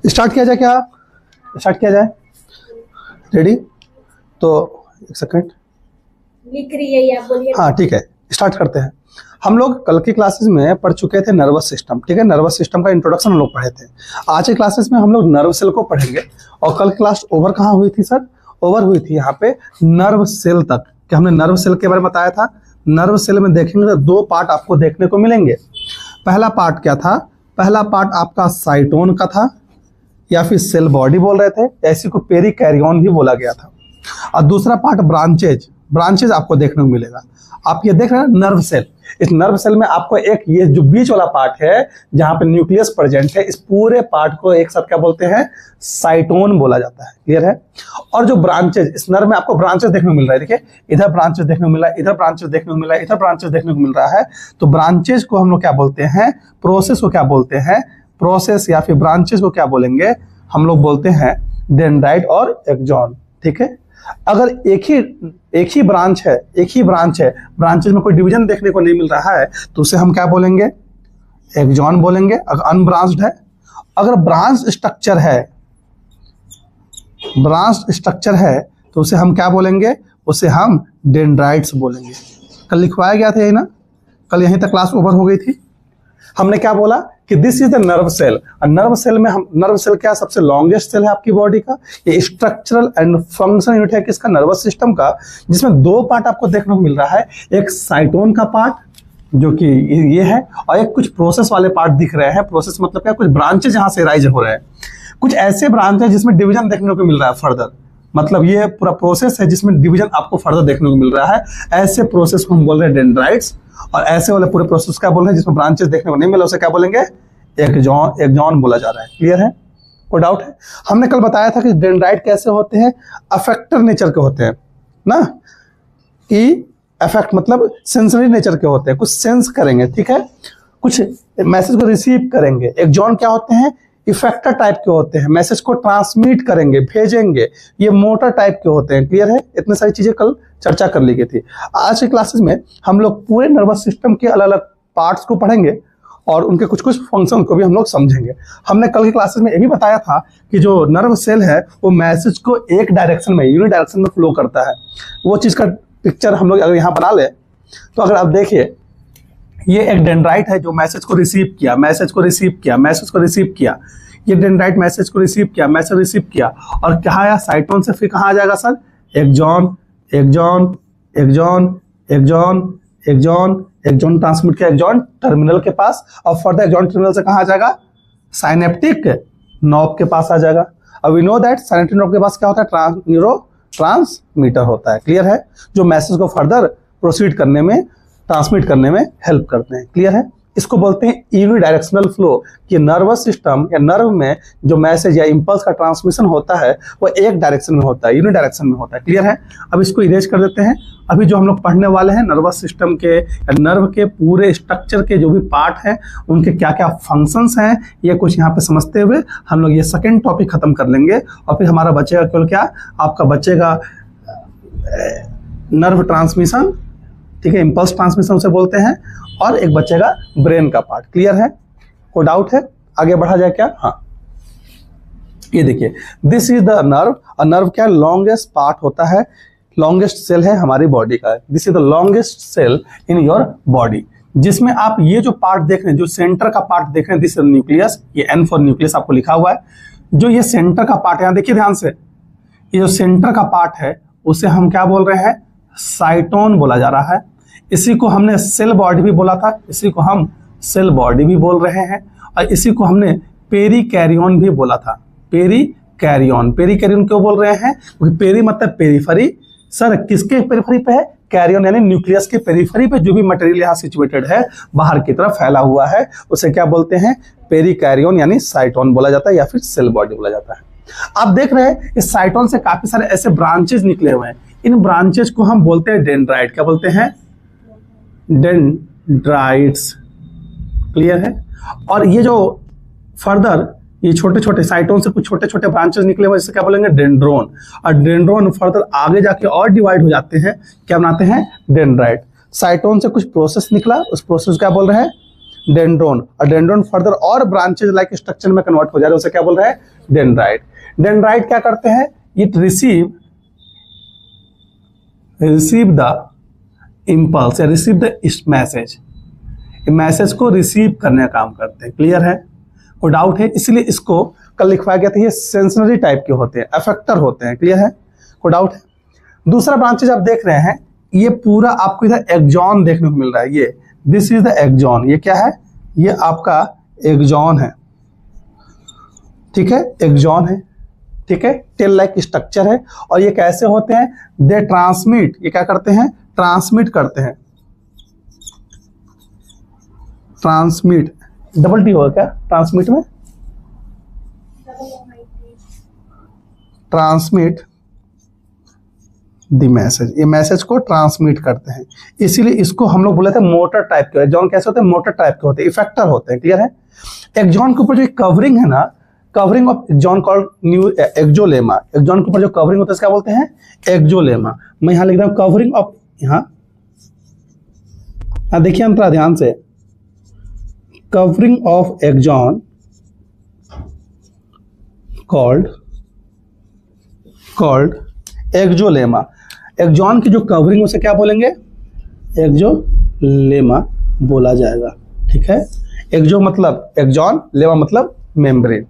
Start किया जाए क्या? स्टार्ट किया जाए। रेडी? तो एक सेकंड लिख रही है या बोलिए। हाँ ठीक है, स्टार्ट करते हैं। हम लोग कल की क्लासेस में पढ़ चुके थे नर्वस सिस्टम, ठीक है। नर्वस सिस्टम का इंट्रोडक्शन हम लोग पढ़े थे। आज के क्लासेस में हम लोग नर्व सेल को पढ़ेंगे। और कल क्लास ओवर कहाँ हुई थी सर? ओवर हुई थी यहाँ पे नर्व सेल तक, कि हमने नर्व सेल के बारे में बताया था। नर्व सेल में देखेंगे तो दो पार्ट आपको देखने को मिलेंगे। पहला पार्ट क्या था? पहला पार्ट आपका साइटोन का था, या फिर सेल बॉडी बोल रहे थे, ऐसी को पेरी कैरियन भी बोला गया था। और दूसरा पार्ट ब्रांचेज आपको देखने को मिलेगा। आप ये देख रहे हैं नर्व सेल। इस नर्व सेल में आपको एक ये जो बीच वाला पार्ट है जहां पे न्यूक्लियस प्रेजेंट है, इस पूरे पार्ट को एक साथ क्या बोलते हैं? साइटोन बोला जाता है। क्लियर है? और जो ब्रांचेज, इस नर्व में आपको ब्रांचेज देखने को मिल रहा है। देखिए, इधर ब्रांचेज देखने को मिल रहा है, इधर ब्रांचेज देखने को मिल रहा है, इधर ब्रांचेज देखने को मिल रहा है। तो ब्रांचेज को हम लोग क्या बोलते हैं? प्रोसेस को क्या बोलते हैं? प्रोसेस या फिर ब्रांचेज को क्या बोलेंगे? हम लोग बोलते हैं डेंड्राइट और एक्सॉन। ठीक है? अगर एक ही ब्रांच है, ब्रांचेज में कोई डिवीजन देखने को नहीं मिल रहा है, तो उसे हम क्या बोलेंगे? एक्सॉन बोलेंगे। अगर अनब्रांच्ड है, अगर ब्रांच स्ट्रक्चर है तो उसे हम क्या बोलेंगे? उसे हम डेंड्राइट्स बोलेंगे। कल लिखवाया गया था यही ना? कल यहीं तक क्लास ओवर हो गई थी। हमने क्या बोला कि this is the nerve cell. और नर्व सेल में हम, नर्व सेल क्या सबसे लॉन्गेस्ट सेल है आपकी बॉडी का। ये स्ट्रक्चरल एंड फंक्शन यूनिट है किसका? नर्वस सिस्टम का, जिसमें दो पार्ट आपको देखने को मिल रहा है। एक साइटोन का पार्ट जो कि ये है, और एक कुछ प्रोसेस वाले पार्ट दिख रहे हैं। प्रोसेस मतलब क्या? कुछ ब्रांचेज यहाँ से राइज हो रहे हैं। कुछ ऐसे ब्रांच है जिसमें डिवीजन देखने को मिल रहा है फर्दर, मतलब ये पूरा प्रोसेस है जिसमें डिवीजन आपको फर्दर देखने को मिल रहा है। ऐसे प्रोसेस को हम बोल रहे हैं डेंड्राइट्स। और ऐसे वाले पूरे प्रोसेस क्या बोल रहे हैं जिसमें ब्रांचेस देखने को नहीं मिला, उसे क्या बोलेंगे? एक्सॉन बोला जा रहा है। क्लियर है? कोई डाउट है? हमने कल बताया था कि डेंड्राइट कैसे होते हैं? अफेक्टर नेचर के होते हैं ना, कि अफेक्ट मतलब सेंसरी नेचर के होते हैं, कुछ सेंस करेंगे, ठीक है, कुछ मैसेज को रिसीव करेंगे। एक्सॉन क्या होते हैं? इफेक्टर टाइप के होते हैं, मैसेज को ट्रांसमिट करेंगे, भेजेंगे। ये मोटर टाइप के होते हैं। क्लियर है? इतनी सारी चीजें कल चर्चा कर ली गई थी। आज के क्लासेस में हम लोग पूरे नर्वस सिस्टम के अलग अलग पार्ट्स को पढ़ेंगे और उनके कुछ कुछ फंक्शन को भी हम लोग समझेंगे। हमने कल के क्लासेस में ये भी बताया था कि जो नर्व सेल है वो मैसेज को एक डायरेक्शन में, यूनिट डायरेक्शन में फ्लो करता है। वो चीज का पिक्चर हम लोग अगर यहाँ बना ले तो अगर आप देखिए, ये एक डेंड्राइट है जो मैसेज को रिसीव किया। ये डेंड्राइट मैसेज को रिसीव किया और कहा आया? साइटोन से फिर कहाँ आ जाएगा सर? एक्सॉन ट्रांसमिट किया एक्सॉन टर्मिनल के पास, और फर्दर एक्सॉन टर्मिनल से कहाँ आ जाएगा? साइनेप्टिक नॉब के पास आ जाएगा। अब we know that synaptic knob के पास क्या होता है? न्यूरो ट्रांसमीटर होता है। क्लियर है? जो मैसेज को फर्दर प्रोसीड करने में, ट्रांसमिट करने में हेल्प करते हैं। क्लियर है? इसको बोलते हैं यूनिडायरेक्शनल फ्लो, कि नर्वस सिस्टम या नर्व में जो मैसेज या इंपल्स का ट्रांसमिशन होता है वो एक डायरेक्शन में होता है, यूनिडायरेक्शन में होता है। क्लियर है? अब इसको इरेज कर देते हैं। अभी जो हम लोग पढ़ने वाले हैं नर्वस सिस्टम के या नर्व के पूरे स्ट्रक्चर के जो भी पार्ट हैं, उनके क्या क्या फंक्शंस हैं, ये कुछ यहाँ पे समझते हुए हम लोग ये सेकेंड टॉपिक खत्म कर लेंगे। और फिर हमारा बचेगा केवल क्या? आपका बचेगा नर्व ट्रांसमिशन, ठीक है, इंपल्स ट्रांसमिशन उसे बोलते हैं, और एक बचेगा ब्रेन का पार्ट। क्लियर है? कोई डाउट है? आगे बढ़ा जाए क्या? हाँ, ये देखिए, दिस इज द नर्व। और नर्व क्या? लॉन्गेस्ट पार्ट होता है, लॉन्गेस्ट सेल है हमारी बॉडी का। This is the longest cell in your body, जिसमें आप ये जो पार्ट देख रहे हैं, जो सेंटर का पार्ट देख रहे हैं, दिस इज न्यूक्लियस। ये एन फॉर न्यूक्लियस आपको लिखा हुआ है। जो ये सेंटर का पार्ट है, यहाँ देखिए ध्यान से, ये जो सेंटर का पार्ट है उसे हम क्या बोल रहे हैं? साइटोन बोला जा रहा है। इसी को हमने सेल बॉडी भी बोला था, इसी को हम सेल बॉडी भी बोल रहे हैं, और इसी को हमने पेरी कैरियन भी बोला था। पेरी कैरियन क्यों बोल रहे हैं? क्योंकि पेरी मतलब पेरीफरी। सर किसके पेरीफरी पे है? कैरियन यानी न्यूक्लियस के पेरीफरी पे जो भी मटेरियल यहाँ सिचुएटेड है, बाहर की तरफ फैला हुआ है, उसे क्या बोलते हैं? पेरी कैरियन यानी साइटोन बोला जाता है, या फिर सेल बॉडी बोला जाता है। आप देख रहे हैं इस साइटोन से काफी सारे ऐसे ब्रांचेज निकले हुए हैं। इन ब्रांचेज को हम बोलते हैं डेंड्राइट। क्या बोलते हैं? डेंड्राइट्स। क्लियर है? और ये जो फर्दर ये छोटे छोटे साइटोन से कुछ छोटे छोटे ब्रांचेस निकले हुए, इससे क्या बोलेंगे? डेंड्रोन। और डेंड्रोन फर्दर आगे जाके और डिवाइड हो जाते हैं, क्या बनाते हैं? डेंड्राइट। साइटोन से कुछ प्रोसेस निकला, उस प्रोसेस क्या बोल रहे हैं? डेंड्रोन, और डेंड्रोन फर्दर और ब्रांचेज लाइक स्ट्रक्चर में कन्वर्ट हो जा रहे हैं, उसे क्या बोल रहे हैं? डेंड्राइट। डेंड्राइट क्या करते हैं? इट रिसीव द इम्पल्स या रिसीव द मैसेज, मैसेज को रिसीव करने का काम करते हैं। क्लियर है? कोई डाउट है? इसलिए इसको कल लिखवाया गया था, ये सेंसरी टाइप के होते हैं, अफेक्टर होते हैं। क्लियर है? कोई डाउट है? दूसरा ब्रांचेज आप देख रहे हैं, ये पूरा आपको इधर एक्सॉन देखने को मिल रहा है। ये दिस इज द एक्सॉन। ये क्या है? ये आपका एक्सॉन है। ठीक है, एक्सॉन है। ठीक है, टेल लाइक स्ट्रक्चर है। और ये कैसे होते हैं? दे ट्रांसमिट, ये क्या करते हैं? ट्रांसमिट करते हैं। ट्रांसमिट, डबल टी होगा क्या ट्रांसमिट में? ट्रांसमिट द मैसेज, ये मैसेज को ट्रांसमिट करते हैं। इसीलिए इसको हम लोग बोले थे मोटर टाइप के। एक्सॉन कैसे होते हैं? मोटर टाइप के होते हैं, इफेक्टर होते हैं। क्लियर है? एक्सॉन के ऊपर जो कवरिंग है ना, covering of axon called new axolemma. Axon के ऊपर जो कवरिंग होता है क्या बोलते हैं? एक्सोलेमा। मैं यहां लिख रहा हूं कवरिंग ऑफ, यहां देखिए अंतरा ध्यान से, covering of axon called axolemma. Axon की जो कवरिंग उसे क्या बोलेंगे? एक्सोलेमा बोला जाएगा। ठीक है, एक्सो मतलब एक्सॉन, लेमा मतलब मेम्ब्रेन।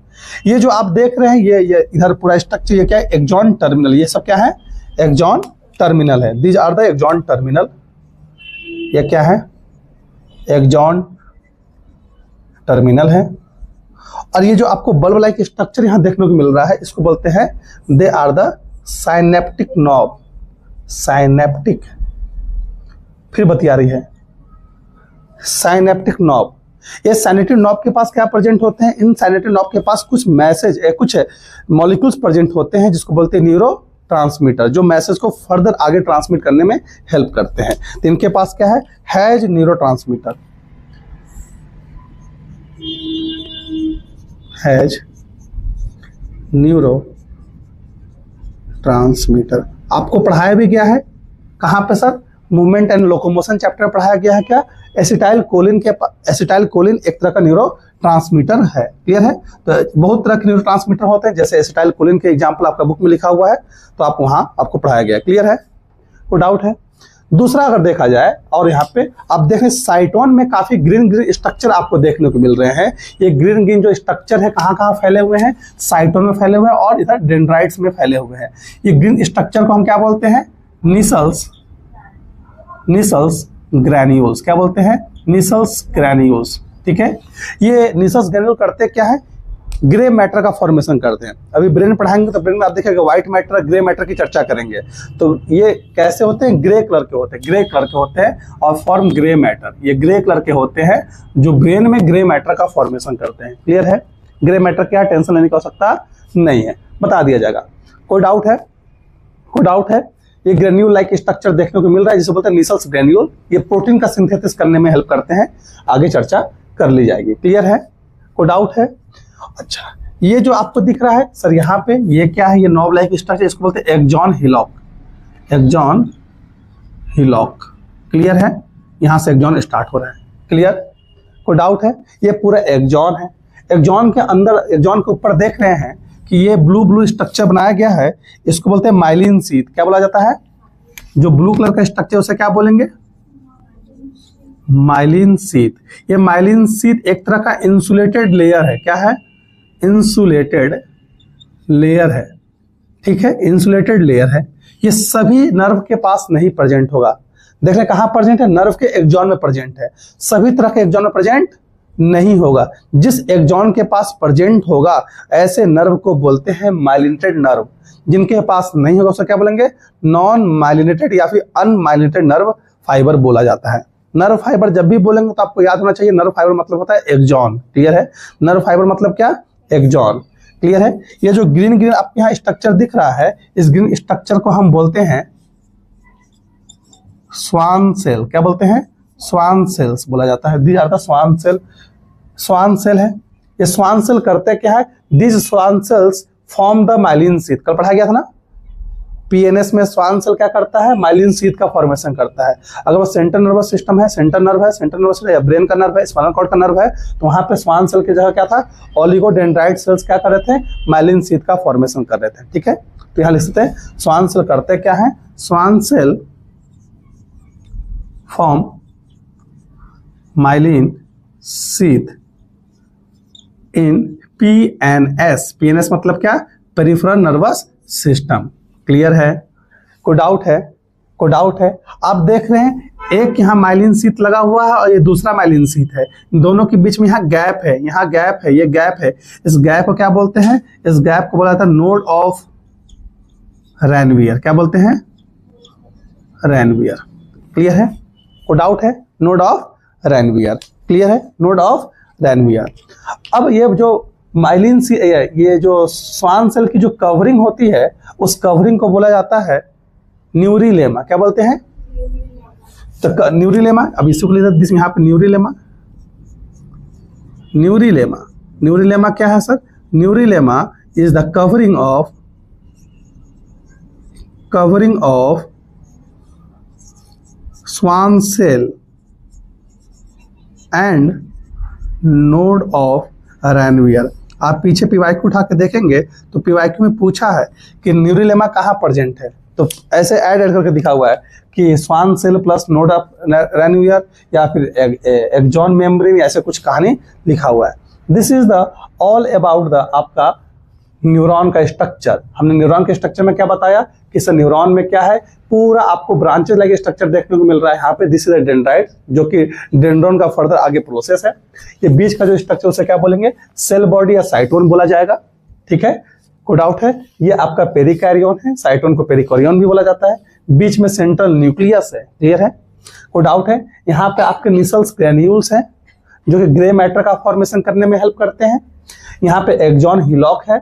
ये जो आप देख रहे हैं, ये इधर पूरा स्ट्रक्चर, ये क्या है? Axon terminal. ये सब क्या है? एक्सॉन टर्मिनल है। These are the axon terminal. ये क्या है? एक्सॉन टर्मिनल है। और ये जो आपको बल्ब लाइक स्ट्रक्चर यहां देखने को मिल रहा है, इसको बोलते हैं they are the synaptic knob. Synaptic, फिर बतिया रही है साइनेप्टिक नॉब। ये साइनेप्टिक नॉब के पास क्या प्रेजेंट होते हैं? इन साइनेप्टिक नॉब के पास कुछ मैसेज, कुछ मॉलिक्यूल्स प्रेजेंट होते हैं, जिसको बोलते हैं न्यूरो ट्रांसमीटर, जो मैसेज को फर्दर आगे ट्रांसमिट करने में हेल्प करते हैं। तो इनके पास क्या है? Has neuro transmitter, has neuro transmitter. आपको पढ़ाया भी गया है कहाँ पे sir? Movement and locomotion chapter में पढ़ाया गया है। क्या? एसिटाइल कोलिन एक तरह का न्यूरो ट्रांसमीटर है। क्लियर है? तो बहुत तरह के न्यूरो ट्रांसमीटर होते हैं, जैसे एसिटाइल कोलिन के एग्जाम्पल आपका बुक में लिखा हुआ है, तो आप वहां आपको पढ़ाया गया है। क्लियर है? कोई डाउट है? दूसरा अगर देखा जाए, और यहाँ पे आप देखें साइटोन में काफी ग्रीन स्ट्रक्चर आपको देखने को मिल रहे हैं। ये ग्रीन जो स्ट्रक्चर है कहाँ फैले हुए हैं? साइटोन में फैले हुए हैं और इधर डेंड्राइट्स में फैले हुए हैं। ये ग्रीन स्ट्रक्चर को हम क्या बोलते हैं? Nissl's granules. क्या बोलते हैं? Nissl's granules. ठीक है, ये निसल्स ग्रैन्यूल करते क्या है? ग्रे मैटर का फॉर्मेशन करते हैं। अभी ब्रेन पढ़ाएंगे तो ब्रेन में आप देखिएगा व्हाइट मैटर, ग्रे मैटर की चर्चा करेंगे। तो ये कैसे होते हैं? ग्रे कलर के होते हैं, ग्रे कलर के होते हैं और फॉर्म ग्रे मैटर। ये ग्रे कलर के होते हैं जो ब्रेन में ग्रे मैटर का फॉर्मेशन करते हैं। क्लियर है? ग्रे मैटर क्या, टेंशन लेने की आवश्यकता नहीं है, बता दिया जाएगा। कोई डाउट है? कोई डाउट है? ये ग्रेन्यूल लाइक स्ट्रक्चर देखने को मिल रहा है, जिसे बोलते हैं निसल्स ग्रेन्यूल। ये प्रोटीन का सिंथेसिस करने में हेल्प करते हैं, आगे चर्चा कर ली जाएगी। क्लियर है? कोई डाउट है? अच्छा, ये जो आपको दिख रहा है सर यहाँ पे, ये क्या है? ये नॉब लाइक स्ट्रक्चर, इसको बोलते हैं axon hillock. Axon hillock. Clear है? यहां से एक्सॉन स्टार्ट हो रहा है। क्लियर? कोई डाउट है? ये पूरा एक्सॉन है। एक्सॉन के अंदर, एक्सॉन के ऊपर देख रहे हैं कि ये ब्लू स्ट्रक्चर बनाया गया है, इसको बोलते हैं माइलिन शीथ। क्या बोला जाता है? जो ब्लू कलर का स्ट्रक्चर उसे क्या बोलेंगे? Myelin sheath. ये माइलिन शीथ एक तरह का इंसुलेटेड लेयर है। क्या है? इंसुलेटेड लेयर है। ठीक है, इंसुलेटेड लेयर है। ये सभी नर्व के पास नहीं प्रेजेंट होगा। देख रहे कहां प्रेजेंट है? नर्व के एक्सॉन में प्रेजेंट है। सभी तरह के एक्सॉन में प्रेजेंट नहीं होगा। जिस एक्सॉन के पास प्रेजेंट होगा, ऐसे नर्व को बोलते हैं माइलिनेटेड नर्व। जिनके पास नहीं होगा उसे क्या बोलेंगे? नॉन माइलिनेटेड या फिर अनमाइलिनेटेड नर्व फाइबर बोला जाता है। नर्व फाइबर जब भी बोलेंगे तो आपको याद होना चाहिए, नर्व फाइबर मतलब होता है एक्सॉन। क्लियर है? नर्व फाइबर मतलब क्या? एक्सॉन। क्लियर है? ये जो ग्रीन आपके यहाँ स्ट्रक्चर दिख रहा है, इस ग्रीन स्ट्रक्चर को हम बोलते हैं स्वान सेल। क्या बोलते हैं? स्वान सेल्स बोला जाता है। These are the Schwann cell. Schwann cell है। ये स्वान सेल करते क्या है? These Schwann cells form the myelin sheath. कल पढ़ा गया था ना? पीएनएस में श्वान सेल क्या करता है, माइलिन शीथ का फॉर्मेशन करता है। अगर वो सेंट्रल नर्वस सिस्टम है, सेंट्रल नर्व है, सेंट्रल नर्वस या ब्रेन का नर्व है, स्पाइनल कॉर्ड का नर्व है, तो वहां पे श्वान सेल की जगह क्या था, ओलिगोडेंड्राइट सेल्स क्या कर रहे थे, माइलिन शीथ का फॉर्मेशन कर रहे थे। ठीक है, तो यहां लिख सकते हैं श्वान सेल करते क्या है, Schwann cell form myelin sheath in PNS. PNS मतलब क्या, पेरिफेरल नर्वस सिस्टम। क्लियर है? कोई डाउट है? कोई डाउट है? आप देख रहे हैं एक यहाँ माइलिन शीथ लगा हुआ है और ये दूसरा माइलिन शीथ है, दोनों के बीच में यहाँ गैप है, यहाँ गैप है, ये गैप है। इस गैप को क्या बोलते हैं, इस गैप को बोला जाता है नोड ऑफ रैनवियर। क्या बोलते हैं, रैनवियर। क्लियर है? कोई डाउट है? Node of Ranvier. क्लियर है? Node of Ranvier. अब ये जो माइलिन सी, ये जो श्वान सेल की जो कवरिंग होती है, उस कवरिंग को बोला जाता है न्यूरिलेमा। क्या बोलते हैं, तो न्यूरिलेमा। अब इसको लिखते यहाँ पे न्यूरिलेमा। न्यूरिलेमा, न्यूरिलेमा क्या है sir, neurilemma is the covering of Schwann cell and node of Ranvier. आप पीछे पीवाईक्यू उठा के देखेंगे तो पीवाईक्यू में पूछा है कि न्यूरिलेमा कहाँ प्रेजेंट है, तो ऐसे ऐड करके दिखा हुआ है कि Schwann cell plus node of Ranvier या फिर एक्सॉन मेम्ब्रेन, ऐसे कुछ कहानी लिखा हुआ है। This is the all about the आपका न्यूरॉन का स्ट्रक्चर। हमने न्यूरॉन के स्ट्रक्चर में क्या बताया कि सर न्यूरॉन में क्या है, पूरा आपको ब्रांचेस लगे स्ट्रक्चर देखने को मिल रहा है यहाँ पे। दिस इज अ डेंड्राइट, जो कि डेंड्रॉन का फर्दर आगे प्रोसेस है। ये बीच का जो स्ट्रक्चर उसे क्या बोलेंगे, सेल बॉडी या साइटोन बोला जाएगा। ठीक है, कोई डाउट है? ये आपका पेरिकार्योन है, साइटोन को पेरिकार्योन भी बोला जाता है। बीच में सेंट्रल न्यूक्लियस है। क्लियर है? कोई डाउट है? यहाँ पे आपके निसल्स ग्रेन्यूल्स हैं जो कि ग्रे मैटर का फॉर्मेशन करने में हेल्प करते हैं। यहाँ पे एक्सॉन हिलॉक है,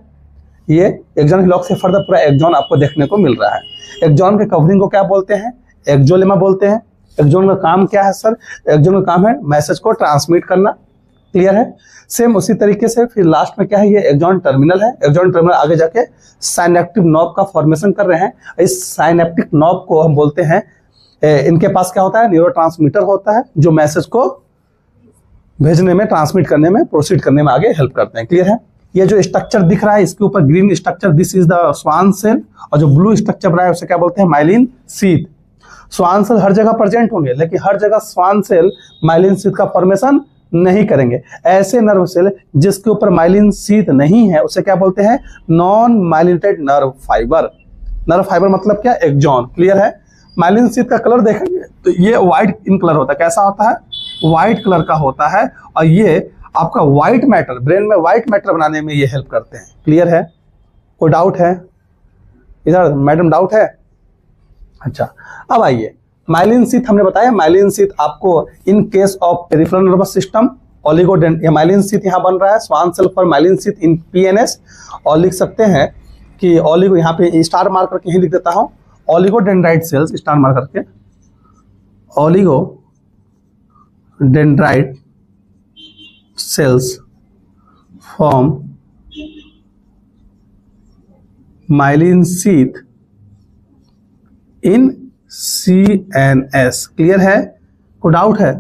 ये एक्सॉन हिलॉक से फर्दर पूरा एक्सॉन आपको देखने को मिल रहा है। एक्सॉन के कवरिंग को क्या बोलते हैं, एक्सोलेमा बोलते हैं। एक्सॉन का काम क्या है सर, एक्सॉन का काम है मैसेज को ट्रांसमिट करना। क्लियर है? सेम उसी तरीके से फिर लास्ट में क्या है, ये एक्सॉन टर्मिनल है। एक्सॉन टर्मिनल आगे जाके साइनेप्टिक नॉब का फॉर्मेशन कर रहे हैं। इस साइनेप्टिक नॉब को हम बोलते हैं, इनके पास क्या होता है, न्यूरोट्रांसमीटर होता है जो मैसेज को भेजने में, ट्रांसमिट करने में, प्रोसीड करने में आगे हेल्प करते हैं। क्लियर है? ये जो स्ट्रक्चर दिख रहा है इसके ऊपर green structure, this is the Schwann cell, और जो ब्लू स्ट्रक्चर बना है उसे क्या बोलते हैं, माइलिन शीथ। श्वान सेल हर जगह प्रेजेंट होंगे, लेकिन हर जगह श्वान सेल माइलिन शीथ का फॉर्मेशन नहीं करेंगे। ऐसे नर्व सेल जिसके ऊपर माइलिन शीथ नहीं है उसे क्या बोलते हैं, non myelinated nerve fibre. Nerve fibre मतलब क्या, एक्सॉन। क्लियर है? माइलिन शीथ का कलर देखेंगे तो ये व्हाइट इन कलर होता है। कैसा होता है, व्हाइट कलर का होता है, और ये आपका व्हाइट मैटर, ब्रेन में व्हाइट मैटर बनाने में ये हेल्प करते हैं। क्लियर है? कोई डाउट है? इधर मैडम डाउट है? अच्छा, अब आइए माइलिन शीथ हमने बताया। माइलिन शीथ आपको in case of peripheral nervous system ओलिगोडेंड, माइलिन शीथ यहाँ बन रहा है Schwann cell for myelin sheath in PNS, और लिख सकते हैं कि ओलिगो, यहाँ पे स्टार मार्क करके यहीं लिख देता हूँ, ओलिगोडेंड्राइट सेल्स, स्टार मार्क करके, ओलिगोडेंड्राइट cells form myelin sheath in CNS। Clear है? कोई डाउट है?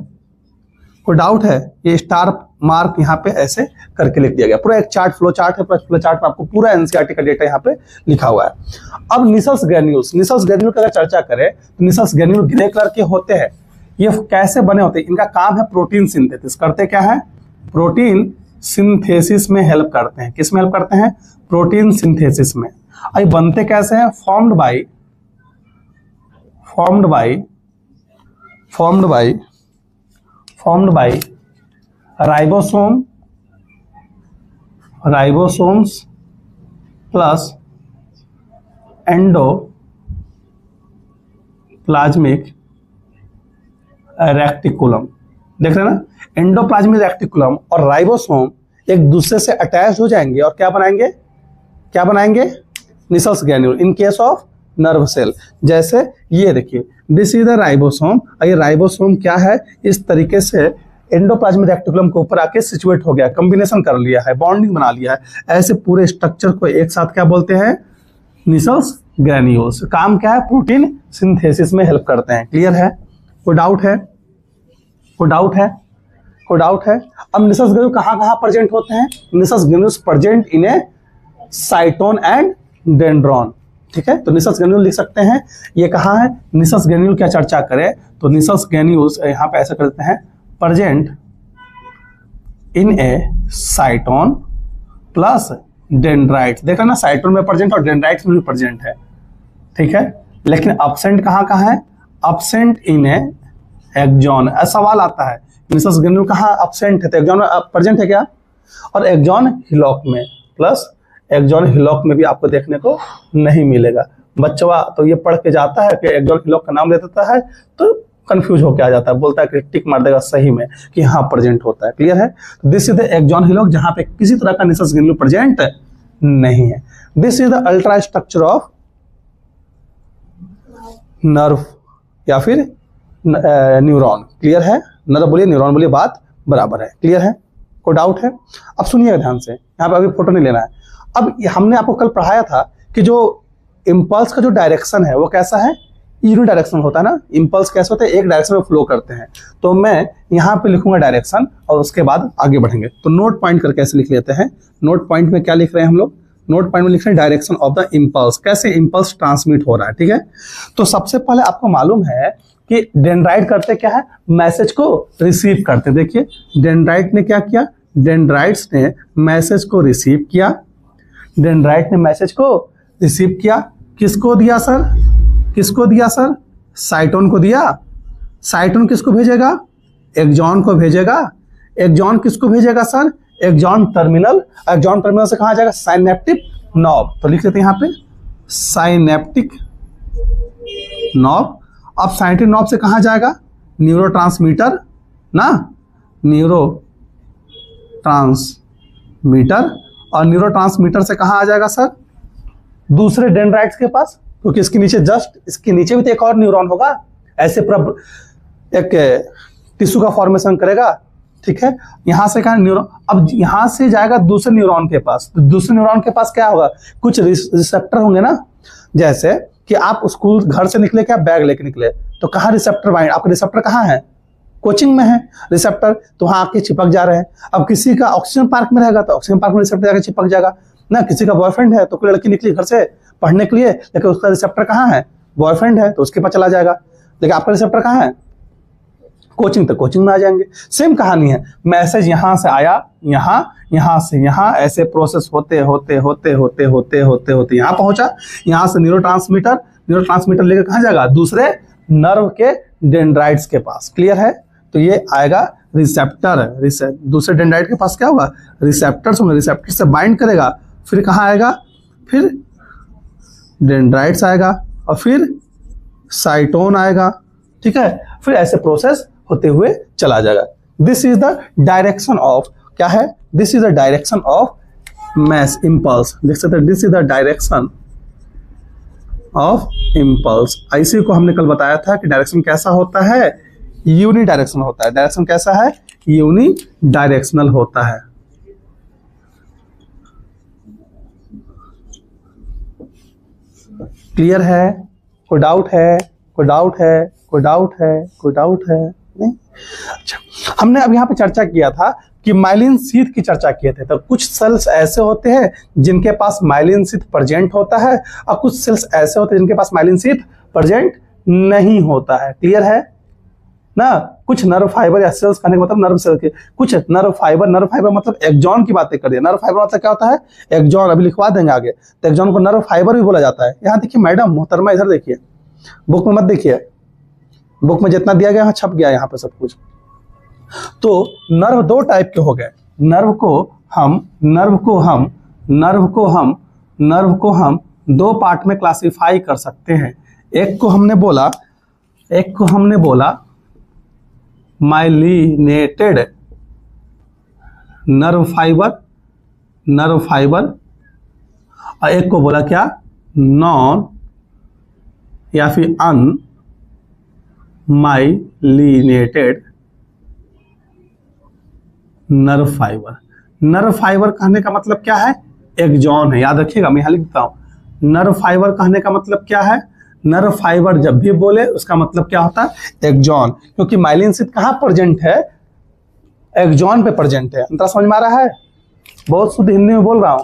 कोई डाउट है? ये स्टार मार्क यहाँ पे ऐसे करके लिख दिया गया। पूरा एक चार्ट, फ्लो चार्ट है, फ्लो चार्ट में आपको पूरा एनसीईआरटी का डेटा यहाँ पे लिखा हुआ है। अब निसल्स ग्रेन्यूल्स, निसल्स ग्रेन्यूल की अगर चर्चा करें तो निसल्स ग्रेन्यूल ग्रे कलर के होते हैं। ये कैसे बने होते हैं, इनका काम है प्रोटीन सिंथेसिस। करते क्या है, प्रोटीन सिंथेसिस में हेल्प करते हैं। किस में हेल्प करते हैं, प्रोटीन सिंथेसिस में। और बनते कैसे हैं, formed by ribosomes plus endoplasmic reticulum. देख रहे हैं ना, एंडोप्लाज्मिक रेक्टिकुलम और राइबोसोम एक दूसरे से अटैच हो जाएंगे और क्या बनाएंगे, Nissl's granule in case of nerve cell. जैसे ये देखिए, दिस इज द राइबोसोम, और ये राइबोसोम क्या है, इस तरीके से एंडोप्लाज्मिक रेक्टिकुलम के ऊपर आके सिचुएट हो गया, कॉम्बिनेशन कर लिया है, बॉन्डिंग बना लिया है। ऐसे पूरे स्ट्रक्चर को एक साथ क्या बोलते हैं, निसल्स ग्रेन्यूल्स। काम क्या है? प्रोटीन सिंथेसिस में हेल्प करते हैं। क्लियर है? कोई डाउट है? कोई डाउट है? कोई डाउट है? अब निसल्स ग्रेन्यूल कहाँ कहाँ प्रेजेंट होते हैं? Nissl's granules present in A साइटोन and dendron. ठीक है, तो निसल्स ग्रेन्यूल लिख सकते हैं। ये कहाँ है? निसल्स ग्रेन्यूल क्या चर्चा करें तो निसल्स ग्रेन्यूल्स यहाँ पे ऐसा करते हैं, present in A साइटोन plus dendrites. देखा ना, साइटोन में प्रेजेंट और डेंड्राइट्स में भी प्रेजेंट है। ठीक है, लेकिन अब्सेंट कहाँ कहाँ है? Absent in a axon. सवाल आता है निसल्स ग्रेन्यूल कहाँ अब्सेंट है, तो एक्सॉन प्रेजेंट है क्या? और एक्सॉन हिलॉक में, प्लस एक्सॉन हिलॉक में भी आपको देखने को नहीं मिलेगा। बच्चा तो ये पढ़ के जाता है कि एक्सॉन हिलॉक का नाम ले देता है तो कंफ्यूज होकर आ जाता है, बोलता है कि टिक मार देगा सही में कि हाँ प्रेजेंट होता है। क्लियर है? This is the axon hillock जहां पे किसी तरह का निसल्स ग्रेन्यूल प्रेजेंट नहीं है। This is the ultra structure of nerve या फिर न्यूरॉन। क्लियर है? नर्व बोलिए, न्यूरॉन बोलिए, बात बराबर है। क्लियर है? कोई डाउट है? अब सुनिएगा ध्यान से, यहाँ पे अभी फोटो नहीं लेना है। अब हमने आपको कल पढ़ाया था कि जो इम्पल्स का जो डायरेक्शन है वो कैसा है? यूनि डायरेक्शन होता है ना। इम्पल्स कैसे होते हैं? एक डायरेक्शन में फ्लो करते हैं। तो मैं यहाँ पे लिखूंगा डायरेक्शन और उसके बाद आगे बढ़ेंगे। तो नोट पॉइंट करके ऐसे लिख लेते हैं। नोट पॉइंट में क्या लिख रहे हैं हम लोग? नोट पॉइंट में लिख रहे हैं डायरेक्शन ऑफ द इम्पल्स, कैसे इम्पल्स ट्रांसमिट हो रहा है। ठीक है, तो सबसे पहले आपको मालूम है कि डेंड्राइट करते क्या है? मैसेज को रिसीव करते। देखिए डेंड्राइट ने क्या किया? डेंड्राइट्स ने मैसेज को रिसीव किया। डेंड्राइट ने मैसेज को रिसीव किया, किसको दिया सर? किसको दिया सर? साइटोन को दिया। साइटोन किसको भेजेगा? एक्सॉन को भेजेगा। एक्सॉन किसको भेजेगा sir? Axon terminal. Axon terminal से कहां जाएगा? Synaptic knob. तो लिख लेते हैं यहाँ पे साइनेप्टिक नॉब। अब साइनेप्टिक नॉब से कहां जाएगा? न्यूरोट्रांसमीटर ना, न्यूरोट्रांसमीटर। और न्यूरोट्रांसमीटर से कहां आ जाएगा सर? दूसरे डेंड्राइट्स के पास, क्योंकि इसके नीचे जस्ट इसके नीचे भी तो एक और न्यूरॉन होगा, ऐसे पूरा एक टिश्यू का फॉर्मेशन करेगा। ठीक है, यहां से कहा न्यूरॉन, अब यहां से जाएगा दूसरे न्यूरॉन के पास। तो दूसरे न्यूरॉन के पास क्या होगा? कुछ रिसेप्टर होंगे ना, जैसे कि आप स्कूल घर से निकले, क्या बैग लेके निकले, तो कहाँ रिसेप्टर बाइंड? आपके रिसेप्टर कहाँ है? कोचिंग में है रिसेप्टर, तो वहां आके चिपक जा रहे हैं। अब किसी का ऑक्सीजन पार्क में रहेगा तो ऑक्सीजन पार्क में रिसेप्टर जाकर चिपक जाएगा ना। किसी का बॉयफ्रेंड है तो कोई लड़की निकली घर से पढ़ने के लिए, लेकिन उसका रिसेप्टर कहाँ है? बॉयफ्रेंड है तो उसके पास चला जाएगा। लेकिन आपका रिसेप्टर कहाँ है? कोचिंग, तो कोचिंग में आ जाएंगे। सेम कहानी है, मैसेज यहां से आया यहाँ, यहाँ से यहाँ, ऐसे प्रोसेस होते होते होते होते होते होते होते यहाँ पहुंचा। यहाँ से न्यूरोट्रांसमीटर लेकर कहाँ जाएगा? दूसरे नर्व के डेंड्राइट्स के पास। क्लियर है? तो ये आएगा रिसेप्टर। दूसरे डेंड्राइट के पास क्या होगा? रिसेप्टर्स होंगे, रिसेप्टर से बाइंड करेगा। फिर कहाँ आएगा? फिर डेंड्राइट्स आएगा और फिर साइटोन आएगा। ठीक है, फिर ऐसे प्रोसेस होते हुए चला जाएगा। This is the direction of, क्या है? This is the direction of mass impulse. देख सकते हैं, this is the direction of impulse. इसी को हमने कल बताया था कि डायरेक्शन कैसा होता है? यूनि डायरेक्शन होता है। डायरेक्शन कैसा है? यूनि डायरेक्शनल होता है। क्लियर है? कोई डाउट है? कोई डाउट है? कोई डाउट है? कोई डाउट है? नहीं? अच्छा, हमने अब यहाँ पे चर्चा किया था कि माइलिन शीथ की चर्चा किए थे। तो कुछ सेल्स ऐसे होते हैं जिनके पास माइलिन शीथ प्रेजेंट होता है और कुछ सेल्स ऐसे होते हैं जिनके पास माइलिन शीथ प्रेजेंट नहीं होता है। क्लियर है ना? कुछ नर्व फाइबर या सेल्स कहने का मतलब नर्व सेल के, कुछ नर्व फाइबर मतलब एक्सॉन की बातें कर दी। नर्व फाइबर मतलब क्या होता है? एक्सॉन, अभी लिखवा देंगे आगे। तो एक्सॉन को नर्व फाइबर भी बोला जाता है। यहाँ देखिए मैडम मोहतरमा, इधर देखिए, बुक में मत देखिए, बुक में जितना दिया गया छप गया यहाँ पे सब कुछ। तो नर्व दो टाइप के हो गए। नर्व को हम दो पार्ट में क्लासिफाई कर सकते हैं। एक को हमने बोला माइलिनेटेड नर्व फाइबर और एक को बोला क्या? नॉन या फिर unmyelinated nerve fibre. Nerve fibre कहने का मतलब क्या है? एक्सॉन है। याद रखिएगा, मैं यहां लिख देता हूं, नर्व फाइबर कहने का मतलब क्या है? नर्व फाइबर जब भी बोले उसका मतलब क्या होता है? एक्सॉन, क्योंकि माइलिन शीथ कहाँ प्रेजेंट है? एक्सॉन पे प्रेजेंट है। अंतर समझ में आ रहा है? बहुत शुद्ध हिंदी में बोल रहा हूं।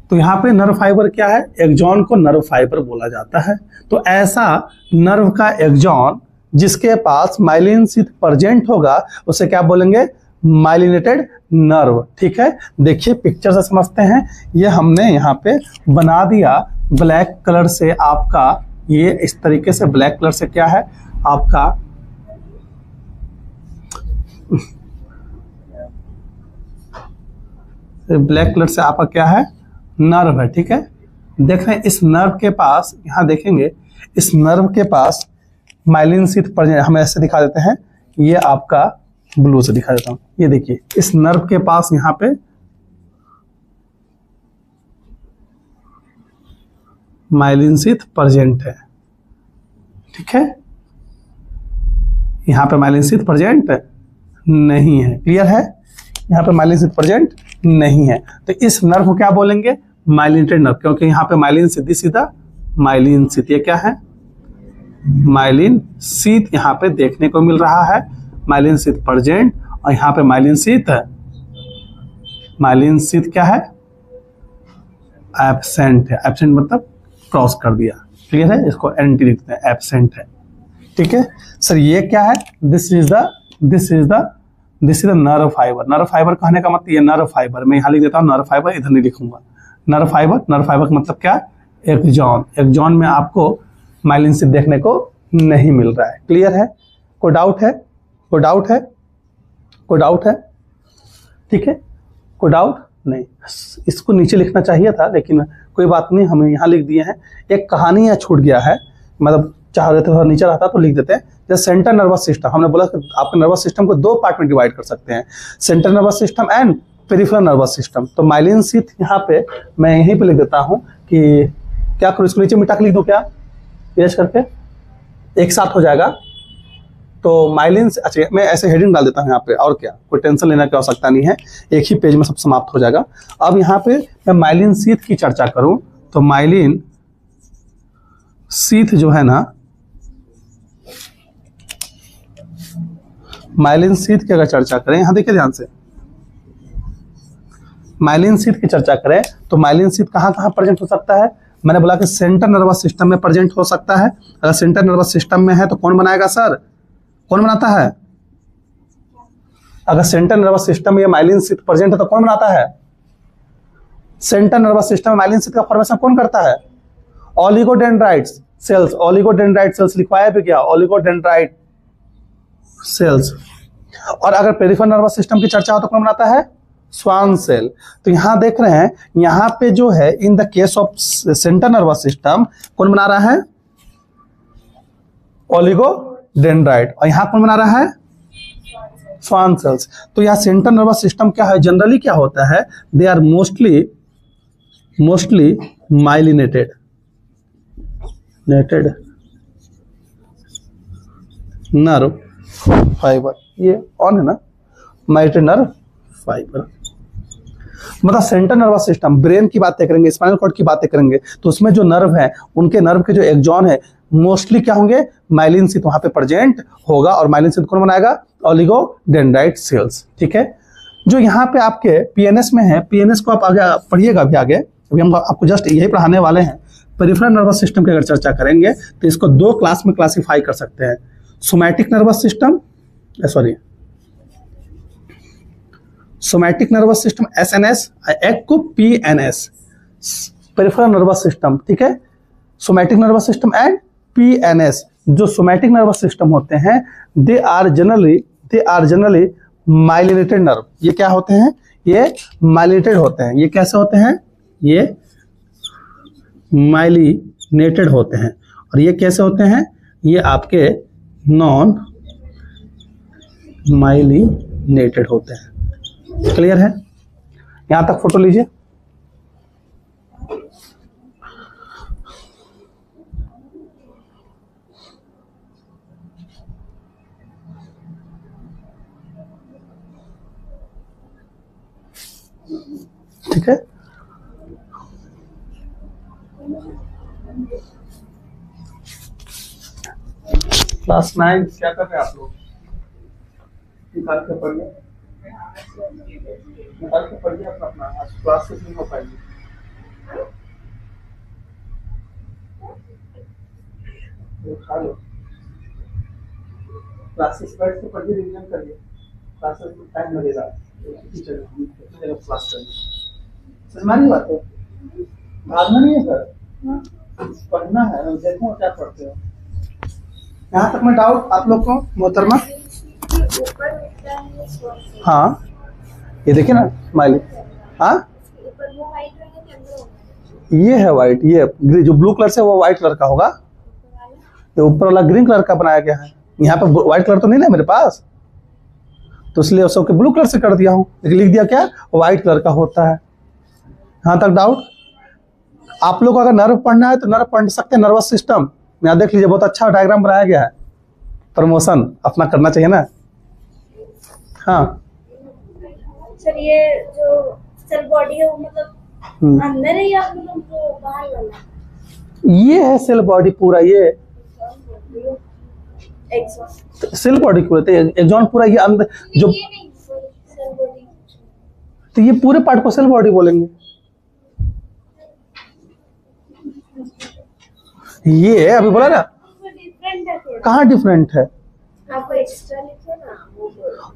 तो यहाँ पे नर्व फाइबर क्या है? एक्सॉन को नर्व फाइबर बोला जाता है। तो ऐसा नर्व का एक्सॉन जिसके पास माइलिन शीथ प्रेजेंट होगा उसे क्या बोलेंगे? Myelinated nerve. ठीक है, देखिए पिक्चर से समझते हैं। ये हमने यहाँ पे बना दिया ब्लैक कलर से। आपका ये इस तरीके से ब्लैक कलर से क्या है? आपका ब्लैक कलर से आपका क्या है? नर्व है। ठीक है, देख रहे हैं इस नर्व के पास, यहाँ देखेंगे इस नर्व के पास माइलिन शीथ प्रेजेंट। हम ऐसे दिखा देते हैं, ये आपका ब्लू से दिखा देता हूं। ये देखिए इस नर्व के पास यहाँ पे माइलिन शीथ प्रेजेंट है। ठीक है, यहाँ पे माइलिन शीथ प्रेजेंट नहीं है। क्लियर है? यहाँ पे माइलिन शीथ प्रेजेंट नहीं है। तो इस नर्व को क्या बोलेंगे? माइलिनेटेड नर्व, क्योंकि यहाँ पे माइलिन सीधी सीधा माइलिन शीथ। ये क्या है? माइलिन शीथ यहाँ पे देखने को मिल रहा है। माइलिन शीथ प्रेजेंट, और यहाँ पे माइलिन शीथ क्या है? एब्सेंट है। एब्सेंट मतलब क्रॉस कर दिया। क्लियर है? इसको एंटी लिखते हैं, एब्सेंट है। ठीक है सर, ये क्या है? This is the nerve fibre. Nerve fibre कहने का मतलब ये नर्व फाइबर, मैं यहाँ लिख देता हूँ नर्व फाइबर, इधर नहीं लिखूंगा। नर्व फाइबर का मतलब क्या? एक्सॉन। एक्सॉन में आपको माइलिन शीथ देखने को नहीं मिल रहा है। क्लियर है? कोई डाउट है? कोई डाउट है? कोई डाउट है? ठीक है, कोई डाउट नहीं। इसको नीचे लिखना चाहिए था, लेकिन कोई बात नहीं, हम यहाँ लिख दिए हैं। एक कहानी यहाँ छूट गया है, मतलब चाह रहे थे थोड़ा नीचे रहता तो लिख देते हैं। जैसे सेंट्रल नर्वस सिस्टम, हमने बोला कि आपके नर्वस सिस्टम को दो पार्ट में डिवाइड कर सकते हैं, central nervous system and peripheral nervous system. तो माइलिन शीथ यहाँ पे मैं यहीं पे लिख देता हूँ कि क्या करूँ, इसको नीचे मिटा के लिख दूँ क्या? इरेज करके एक साथ हो जाएगा। तो माइलिन, अच्छा मैं ऐसे हेडिंग डाल देता हूँ यहाँ पे, और क्या, कोई टेंशन लेने की आवश्यकता नहीं है, एक ही पेज में सब समाप्त हो जाएगा। अब यहाँ पे मैं माइलिन शीथ की चर्चा करूँ तो माइलिन शीथ जो है ना, माइलिन शीथ की अगर चर्चा करें, यहाँ देखिए ध्यान से, माइलिन शीथ की चर्चा करें तो माइलिन शीथ कहाँ कहाँ प्रेजेंट हो सकता है? मैंने बोला कि सेंट्रल नर्वस सिस्टम में प्रेजेंट हो सकता है। अगर सेंट्रल नर्वस सिस्टम में है तो कौन बनाएगा सर? कौन बनाता है? अगर सेंट्रल नर्वस सिस्टम में माइलिन शीथ प्रेजेंट है तो कौन बनाता है? सेंट्रल नर्वस सिस्टम में माइलिन शीथ का फॉर्मेशन कौन करता है? ओलिगोडेंड्राइट्स सेल्स। ओलिगोडेंड्राइट सेल्स लिखवाया भी क्या? ओलिगोडेंड्राइट सेल्स। और अगर पेरिफेरल नर्वस सिस्टम की चर्चा हो तो कौन बनाता है? Schwann cell. तो यहां देख रहे हैं, यहां पे जो है in the case of central nervous system कौन बना रहा है? ओलिगोडेंड्राइट। और यहां कौन बना रहा है? Schwann cells. तो यह सेंट्रल नर्वस सिस्टम क्या है? जनरली क्या होता है? They are mostly myelinated nerve fibre. ये ऑन है ना, माइलिनेटेड नर्व फाइबर। मतलब सेंट्रल नर्वस सिस्टम, ब्रेन की बातें करेंगे, स्पाइनल कॉर्ड की बातें करेंगे तो उसमें जो नर्व है, उनके नर्व के जो एक्सॉन है मोस्टली क्या होंगे? माइलिन शीथ वहां पे प्रेजेंट होगा। और माइलिन शीथ कौन बनाएगा? ओलिगोडेंड्राइट सेल्स। ठीक है, जो यहाँ पे आपके पीएनएस में है, पीएनएस को आप आगे पढ़िएगा अभी आगे, अभी हम आपको जस्ट यही पढ़ाने वाले हैं। पेरिफेरल नर्वस सिस्टम की अगर चर्चा करेंगे तो इसको दो क्लास में क्लासिफाई कर सकते हैं, somatic nervous system, somatic nervous system SNS, एक को पीएनएस, पेरिफेरल नर्वस सिस्टम। ठीक है, somatic nervous system and PNS. जो सोमैटिक नर्वस सिस्टम होते हैं they are generally myelinated nerve. ये क्या होते हैं? ये माइलिनेटेड होते हैं। ये कैसे होते हैं? ये माइलिनेटेड होते हैं। और ये कैसे होते हैं? ये आपके नॉन माइलिनेटेड होते हैं। क्लियर है? यहां तक फोटो लीजिए। ठीक है, क्लास 9 क्या कर रहे हैं आप लोग? निकाल के पढ़िए, निकाल के पढ़िए अपना। आज क्लास से नहीं हो पाएगी। तो खा लो, क्लासेस बैठ के पढ़िए, रिवीजन करिए। क्लासेस में टाइम लगेगा, जगह क्लास करिए। समझ में बात है? भागना नहीं है सर, पढ़ना है। देखो क्या पढ़ते हो। यहाँ तक मैं डाउट आप लोग को मोहतरमा? हाँ ये देखिए ना स्माइली। हाँ ये है व्हाइट, ये जो ब्लू कलर से वो व्हाइट कलर का होगा। ये ऊपर वाला ग्रीन कलर का बनाया गया है। यहाँ पे व्हाइट कलर तो नहीं ना मेरे पास, तो इसलिए सबके ब्लू कलर से कर दिया हूँ। लेकिन लिख दिया क्या, व्हाइट कलर का होता है। यहाँ तक डाउट? आप लोग को अगर नर्व पढ़ना है तो नर्व पढ़ सकते हैं, नर्वस सिस्टम। यहाँ देख लीजिए, बहुत अच्छा डायग्राम बनाया गया है। प्रमोशन अपना करना चाहिए ना। हाँ सर, ये जो सेल बॉडी है वो मतलब अंदर है या मतलब वो बाहर वाला? ये है सेल बॉडी पूरा। ये सेल बॉडी पूरा, एक्सॉन पूरा ये अंदर जो, सेल बॉडी। तो ये पूरे पार्ट को सेल बॉडी बोलेंगे। ये अभी बोला ना, डिफरेंट है थोड़ा। कहाँ डिफरेंट है? आपको एक्स्ट्रा लिखे ना वो।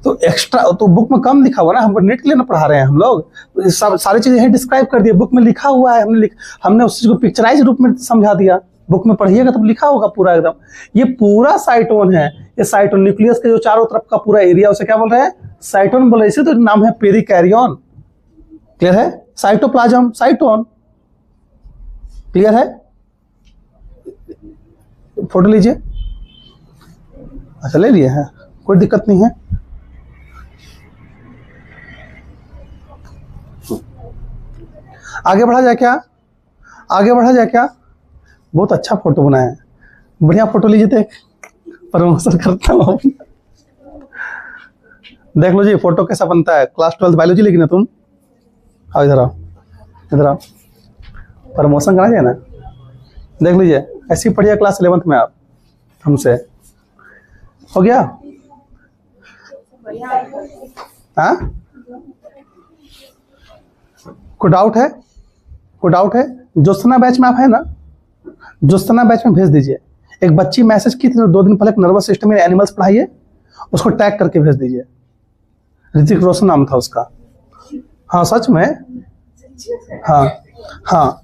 तो एक्स्ट्रा तो बुक में कम लिखा हुआ ना, हमको नेट के लिए ना पढ़ा रहे हैं हम लोग। तो सब सारी चीजें यही डिस्क्राइब कर दिए, बुक में लिखा हुआ है। हमने उस चीज को पिक्चराइज रूप में समझा दिया। बुक में पढ़िएगा तो लिखा होगा पूरा एकदम। ये पूरा साइटोन है। ये साइटोन न्यूक्लियस के जो चारों तरफ का पूरा एरिया, उसे क्या बोल रहे हैं? साइटोन बोल रहे हैं। इसे तो नाम है पेरिकैरियन। क्लियर है? साइटोप्लाज्म, साइटोन। क्लियर है? फोटो लीजिए। अच्छा ले लिए हैं, कोई दिक्कत नहीं है। आगे बढ़ा जाए क्या? आगे बढ़ा जाए क्या? बहुत अच्छा फोटो बनाया है, बढ़िया फोटो लीजिए। देख, प्रमोशन करता हूँ। देख लो जी फोटो कैसा बनता है। क्लास 12 बायोलॉजी लेकिन तुम आओ, इधर आओ, इधर आओ। प्रमोशन करना चाहिए ना। देख लीजिए, ऐसी पढ़िए क्लास 11th में आप हमसे। हो गया? हाँ, कोई डाउट है? कोई डाउट है? जोस्ना बैच में आप है ना, जोस्ना बैच में भेज दीजिए। एक बच्ची मैसेज की थी 2 दिन पहले, नर्वस सिस्टम में एनिमल्स पढ़ाइए, उसको टैग करके भेज दीजिए। ऋतिक रोशन नाम था उसका। हाँ सच में। हाँ हाँ।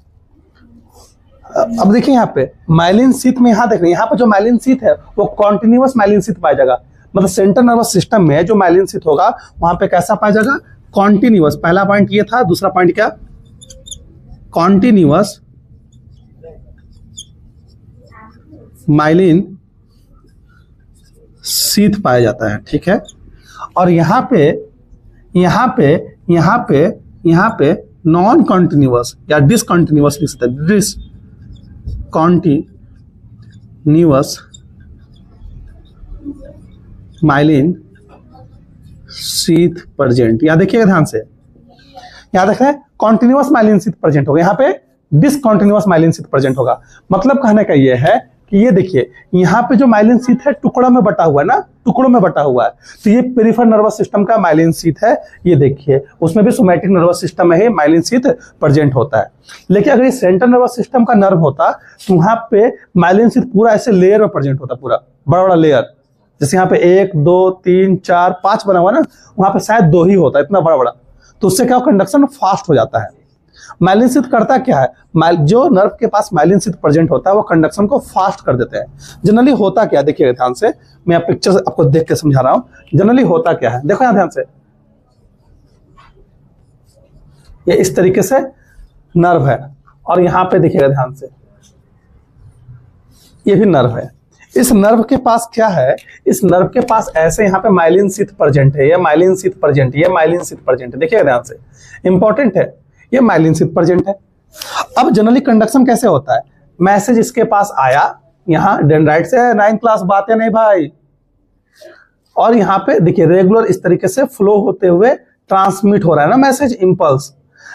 अब देखिए यहाँ पे माइलिन शीथ में, यहाँ देख रहे हैं, यहाँ पे जो माइलिन शीथ है वो कॉन्टिन्यूअस माइलिन शीथ पाया जाएगा। मतलब सेंट्रल नर्वस सिस्टम में जो माइलिन शीथ होगा वहां पे कैसा पाया जाएगा? कॉन्टिन्यूअस। पहला पॉइंट ये था। दूसरा पॉइंट क्या? कॉन्टिन्यूअस माइलिन शीथ पाया जाता है। ठीक है। और यहाँ पे यहाँ पे यहाँ पे यहाँ पे नॉन कॉन्टिन्यूअस या डिसकॉन्टिन्यूअस लिख सकते हैं। Discontinuous myelin sheath present. यहां देखिएगा ध्यान से, यहां देख रहे हैं कॉन्टिन्यूअस माइलिन शीथ प्रेजेंट होगा, यहाँ पे डिसकॉन्टिन्यूअस माइलिन शीथ प्रेजेंट होगा। मतलब कहने का यह है कि ये देखिए यहाँ पे जो माइलिन शीथ है टुकड़ों में बटा हुआ है ना, टुकड़ों में बटा हुआ है। तो ये पेरिफेरल नर्वस सिस्टम का माइलिन शीथ है। ये देखिए उसमें भी सोमैटिक नर्वस सिस्टम में ही माइलिन शीथ प्रेजेंट होता है। लेकिन अगर ये सेंट्रल नर्वस सिस्टम का नर्व होता तो वहां पे माइलिन शीथ पूरा ऐसे लेयर में प्रेजेंट होता, पूरा बड़ा बड़ा लेयर। जैसे यहाँ पे 1 2 3 4 5 बना हुआ ना, वहां पे शायद 2 ही होता है, इतना बड़ा बड़ा। तो उससे क्या कंडक्शन फास्ट हो जाता है। माइलिन शीथ करता क्या है? जो नर्व के पास माइलिन शीथ प्रेजेंट होता है वो कंडक्शन को फास्ट कर देते हैं। जनरली होता क्या, देखिए ध्यान से, मैं पिक्चर आपको देख के समझा रहा हूं। जनरली होता क्या है, देखो यहां ध्यान से, ये इस तरीके से नर्व है और यहां पे देखिएगा ध्यान से, ये भी नर्व है। इस नर्व के पास क्या है? इस नर्व के पास ऐसे यहाँ पे माइलिन शीथ प्रेजेंट है, ये माइलिन शीथ प्रेजेंट, ये माइलिन शीथ प्रेजेंट है। देखिएगा ध्यान से, इंपॉर्टेंट है, ये माइलिन शीथ प्रेजेंट है। अब जनरली कंडक्शन कैसे होता है? मैसेज इसके पास आया, यहाँ डेंड्राइट से 9th क्लास बात है नहीं भाई, और यहाँ पे देखिए रेगुलर इस तरीके से फ्लो होते हुए ट्रांसमिट हो रहा है ना मैसेज, इंपल्स।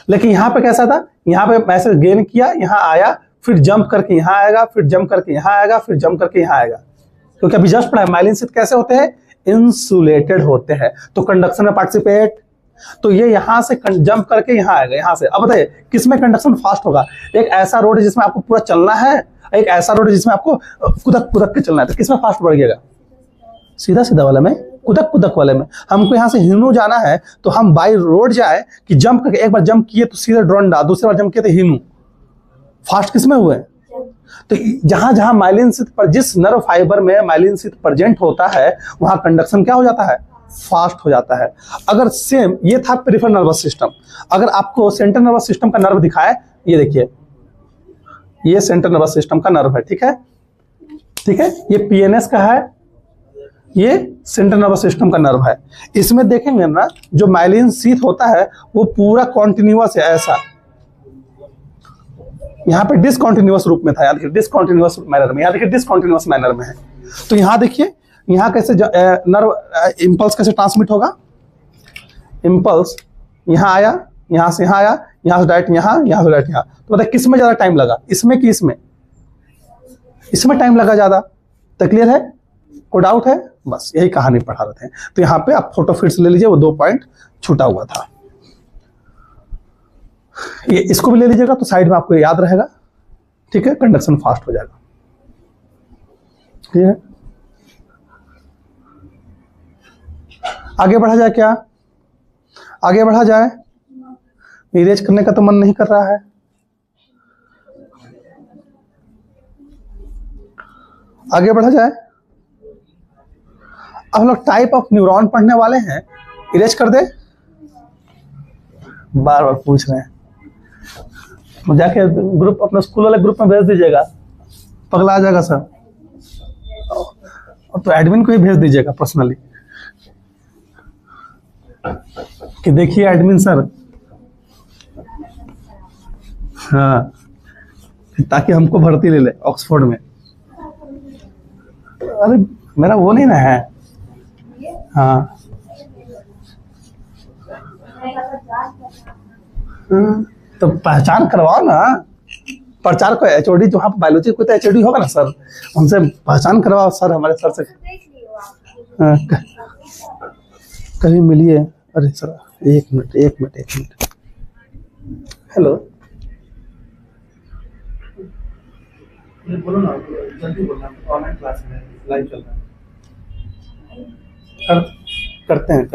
लेकिन यहाँ पे कैसा था? यहाँ पे मैसेज गेन किया, यहाँ आया, फिर जंप करके यहाँ आएगा, फिर जंप करके यहाँ आएगा, फिर जंप करके यहाँ आएगा। क्योंकि अभी जस्ट पढ़ा है माइलिन शीथ कैसे होते हैं, इंसुलेटेड होते हैं, तो कंडक्शन में पार्टिसिपेट। तो ये यहां से जंप करके यहाँ आएगा, यहां से। अब बताइए किसमें कंडक्शन फास्ट होगा, एक ऐसा रोड है जिसमें आपको पूरा चलना है, एक ऐसा रोड है जिसमें आपको कुदक कुदक के चलना है, तो किसमें फास्ट बढ़ जाएगा, सीधा सीधा वाले में, कुदक कुदक वाले में। हमको यहाँ से हिनू जाना है तो हम बाई रोड जाए कि जंप करके, एक बार जंप किए तो सीधे डोरंडा, दूसरी बार जंप किए तो हिनू, फास्ट किसमें हुए। तो जहां जहां माइलिन शीथ पर, जिस नर्व फाइबर में माइलिन शीथ प्रेजेंट होता है वहां कंडक्शन क्या हो जाता है, फास्ट हो जाता है। अगर सेम ये था पेरिफेरल नर्वस सिस्टम, अगर आपको सेंट्रल नर्वस सिस्टम का नर्व दिखाए, ये देखिए ये सेंट्रल नर्वस सिस्टम का नर्व है, ठीक है, ठीक है, ये पीएनएस का है, ये सेंट्रल नर्वस सिस्टम का नर्व है। इसमें देखेंगे ना जो माइलिन शीथ होता है वो पूरा कॉन्टिन्यूअस है, ऐसा यहाँ पे डिसकंटिन्यूअस रूप में था, याद देखिए डिसकंटिन्यूअस मैनर में, याद देखिए डिसकंटिन्यूअस मैनर में है। तो यहाँ देखिए यहाँ कैसे नर्व इंपल्स कैसे ट्रांसमिट होगा, इंपल्स यहाँ आया, यहाँ से यहाँ आया, यहाँ से डायरेक्ट यहाँ, यहाँ से डायरेक्ट यहाँ। तो बताइए किसमें ज्यादा टाइम लगा, इसमें कि इसमें, इसमें टाइम लगा ज्यादा। तो क्लियर है, कोई डाउट है, बस यही कहानी पढ़ा रहे थे। तो यहाँ पे आप फोटो फिर से ले लीजिए, वो 2 पॉइंट छूटा हुआ था, ये इसको भी ले लीजिएगा तो साइड में आपको याद रहेगा, ठीक है, कंडक्शन फास्ट हो जाएगा। ठीक है, आगे बढ़ा जाए क्या, आगे बढ़ा जाए, इरेज करने का तो मन नहीं कर रहा है। आगे बढ़ा जाए, अब हम लोग टाइप ऑफ न्यूरॉन पढ़ने वाले हैं, इरेज कर दे, बार बार पूछ रहे हैं, जाके ग्रुप अपने स्कूल वाले ग्रुप में भेज दीजिएगा, पगला आ जाएगा सर, तो एडमिन को ही भेज दीजिएगा पर्सनली कि देखिए एडमिन सर, हाँ, ताकि हमको भर्ती ले ले ऑक्सफोर्ड में। अरे मेरा वो नहीं ना है, हाँ, तो पहचान करवाओ ना, प्रचार को एचओडी, जो वहाँ बायोलॉजी को तो एचओडी होगा ना सर, उनसे पहचान करवाओ सर, हमारे सर से कभी मिलिए। अरे सर एक मिनट, हेलो, बोलो ना, जल्दी बोलना, ऑनलाइन क्लास में लाइव चल रहा है, करते हैं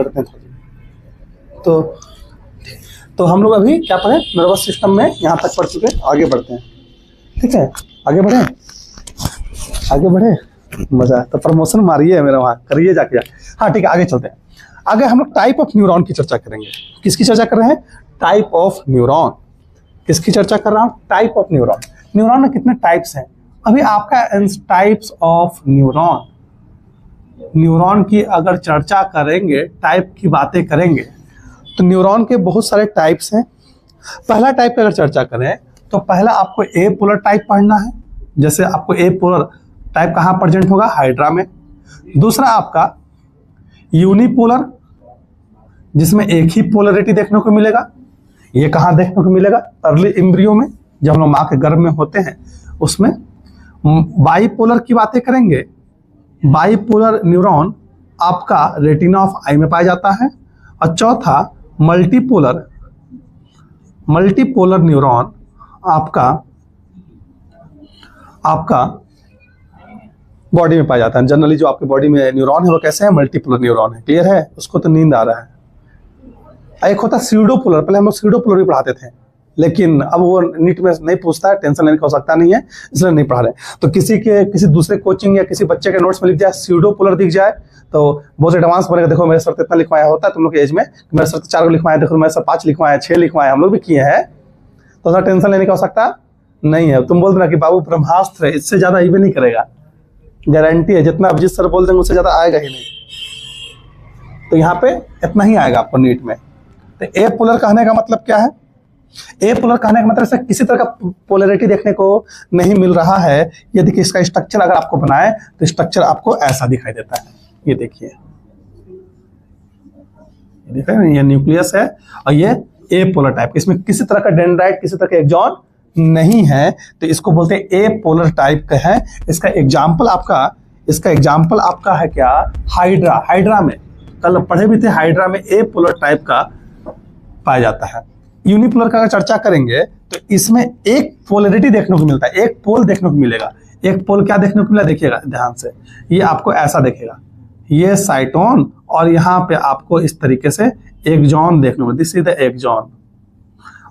तो हम लोग अभी क्या पढ़े, नर्वस सिस्टम में यहाँ तक पढ़ चुके, आगे बढ़ते हैं, ठीक है, आगे बढ़े, मजा है तो प्रमोशन मारिए मेरा, वहाँ करिए जाके। हाँ ठीक है, आगे चलते हैं। आगे हम लोग टाइप ऑफ न्यूरॉन की चर्चा करेंगे। किसकी चर्चा कर रहे हैं, टाइप ऑफ न्यूरॉन। किसकी चर्चा कर रहा हूँ, टाइप ऑफ न्यूरॉन। न्यूरॉन में कितने टाइप्स हैं, अभी आपका टाइप्स ऑफ न्यूरॉन की अगर चर्चा करेंगे, टाइप की बातें करेंगे, तो न्यूरॉन के बहुत सारे टाइप्स हैं। पहला टाइप की अगर चर्चा करें तो पहला आपको ए पोलर टाइप पढ़ना है। जैसे आपको ए पोलर टाइप कहाँ प्रेजेंट होगा, हाइड्रा में। दूसरा आपका यूनिपोलर, जिसमें एक ही पोलरिटी देखने को मिलेगा। ये कहाँ देखने को मिलेगा, अर्ली एम्ब्रियो में, जब हम लोग माँ के गर्भ में होते हैं उसमें। बाईपोलर की बातें करेंगे, बाईपोलर न्यूरॉन आपका रेटिना ऑफ आई में पाया जाता है। और चौथा मल्टीपोलर न्यूरॉन आपका बॉडी में पाया जाता है। जनरली जो आपके बॉडी में न्यूरॉन है वो कैसे है, मल्टीपोलर न्यूरॉन है। क्लियर है, उसको तो नींद आ रहा है। एक होता है स्यूडोपोलर, पहले हम लोग स्यूडोपोलर भी पढ़ाते थे, लेकिन अब वो नीट में नहीं पूछता है, टेंशन लेने की आवश्यकता नहीं है, इसलिए नहीं पढ़ा रहे। तो किसी दूसरे कोचिंग या किसी बच्चे के नोट्स में लिख जाए स्यूडोपोलर दिख जाए तो बहुत एडवांस बनेगा। देखो मेरे सर तो इतना लिखवाया होता है तुम लोग के एज में, मेरे सर 4 लिखवाया, देखो मेरे सर 5 लिखवाया, 6 लिखवाया, हम लोग भी किए हैं। तो सर टेंशन लेने की आवश्यकता नहीं है। तुम बोल देना कि बाबू ब्रह्मास्त्र है, इससे ज्यादा ये भी नहीं करेगा, गारंटी है। जितना अभिजीत सर बोल देंगे उससे ज्यादा आएगा ही नहीं। तो यहाँ पे इतना ही आएगा आपको नीट में। तो ए पोलर कहने का मतलब क्या है, ए पोलर कहने का मतलब से किसी तरह का पोलरिटी देखने को नहीं मिल रहा है। यदि इसका स्ट्रक्चर अगर आपको बनाए तो स्ट्रक्चर आपको ऐसा दिखाई देता है। ये देखिए, ये न्यूक्लियस है और ये ए पोलर टाइप। इसमें किसी तरह का डेंड्राइट, किसी तरह का एक्सॉन नहीं है तो इसको बोलते हैं ए पोलर टाइप का है। इसका एग्जाम्पल आपका है क्या, हाइड्रा। हाइड्रा में कल पढ़े भी थे, हाइड्रा में ए पोलर टाइप का पाया जाता है। यूनिपोलर का अगर चर्चा करेंगे तो इसमें एक पोलरिटी देखने को मिलता है, एक पोल देखने को मिलेगा। एक पोल क्या देखने को मिला, देखिएगा ध्यान से, ये आपको ऐसा दिखेगा, ये साइटोन, और यहाँ पे आपको इस तरीके से एक्सॉन देखने को, दिस इज द एक्सॉन,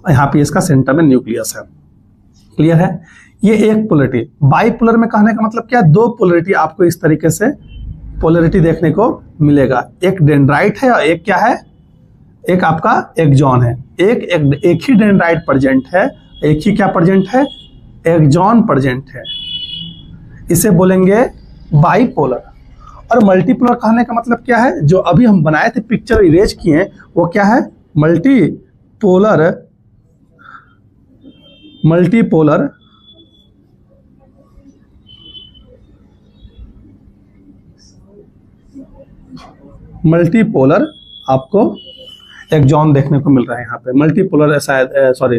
और यहाँ पे इसका सेंटर में न्यूक्लियस है। क्लियर है? ये एक पोलरिटी। बाइपोलर में कहने का मतलब क्या, दो पोलरिटी आपको इस तरीके से पोलरिटी देखने को मिलेगा। एक डेंड्राइट है और एक क्या है, एक आपका एक्सॉन है। एक ही डेंड्राइट प्रेजेंट है, एक ही क्या प्रेजेंट है, एक्सॉन प्रेजेंट है। इसे बोलेंगे बाइपोलर। और मल्टीपोलर कहने का मतलब क्या है, जो अभी हम बनाए थे, पिक्चर इरेज किए हैं, वो क्या है, मल्टीपोलर आपको एक्सॉन देखने को मिल रहा है। यहाँ पे मल्टीपोलर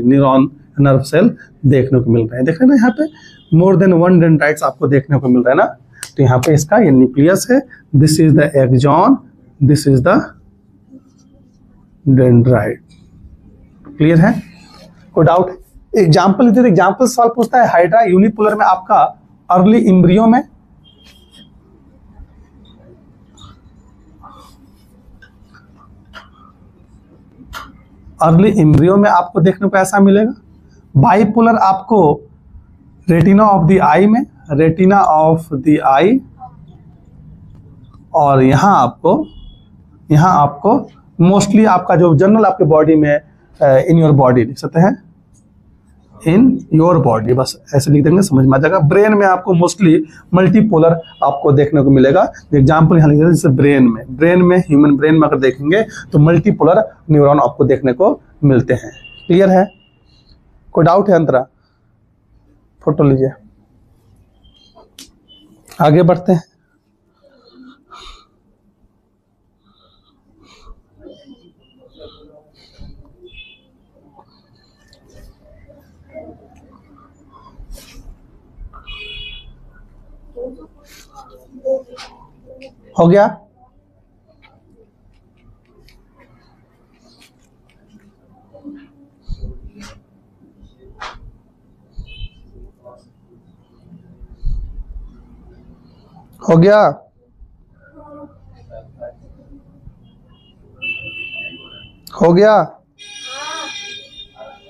न्यूरॉन नर्व सेल देखने को मिल रहे हैं। देख रहे हैं ना, यहाँ पे मोर देन वन डेंड्राइट्स आपको देखने को मिल रहा है ना। तो यहाँ पे इसका ये न्यूक्लियस है, this is the axon, this is the dendrite. Clear है? कोई डाउट? एग्जाम्पल इधर एग्जाम्पल सवाल पूछता है, हाइड्रा यूनिपोलर में आपका अर्ली इम्ब्रियो में आपको देखने को ऐसा मिलेगा। बाइपोलर आपको रेटिना ऑफ द आई और यहाँ आपको मोस्टली आपका जो जनरल आपके बॉडी में इन योर बॉडी लिख सकते हैं, इन योर बॉडी, बस ऐसे लिख देंगे, समझ में आ जाएगा। ब्रेन में आपको मोस्टली मल्टीपोलर आपको देखने को मिलेगा। एग्जाम्पल यहाँ लिख देते हैं, जैसे ब्रेन में ह्यूमन ब्रेन में अगर देखेंगे तो मल्टीपोलर न्यूरॉन आपको देखने को मिलते हैं। क्लियर है? कोई डाउट है अंतरा? फोटो लीजिए, आगे बढ़ते हैं। हो गया? हो गया? हो गया?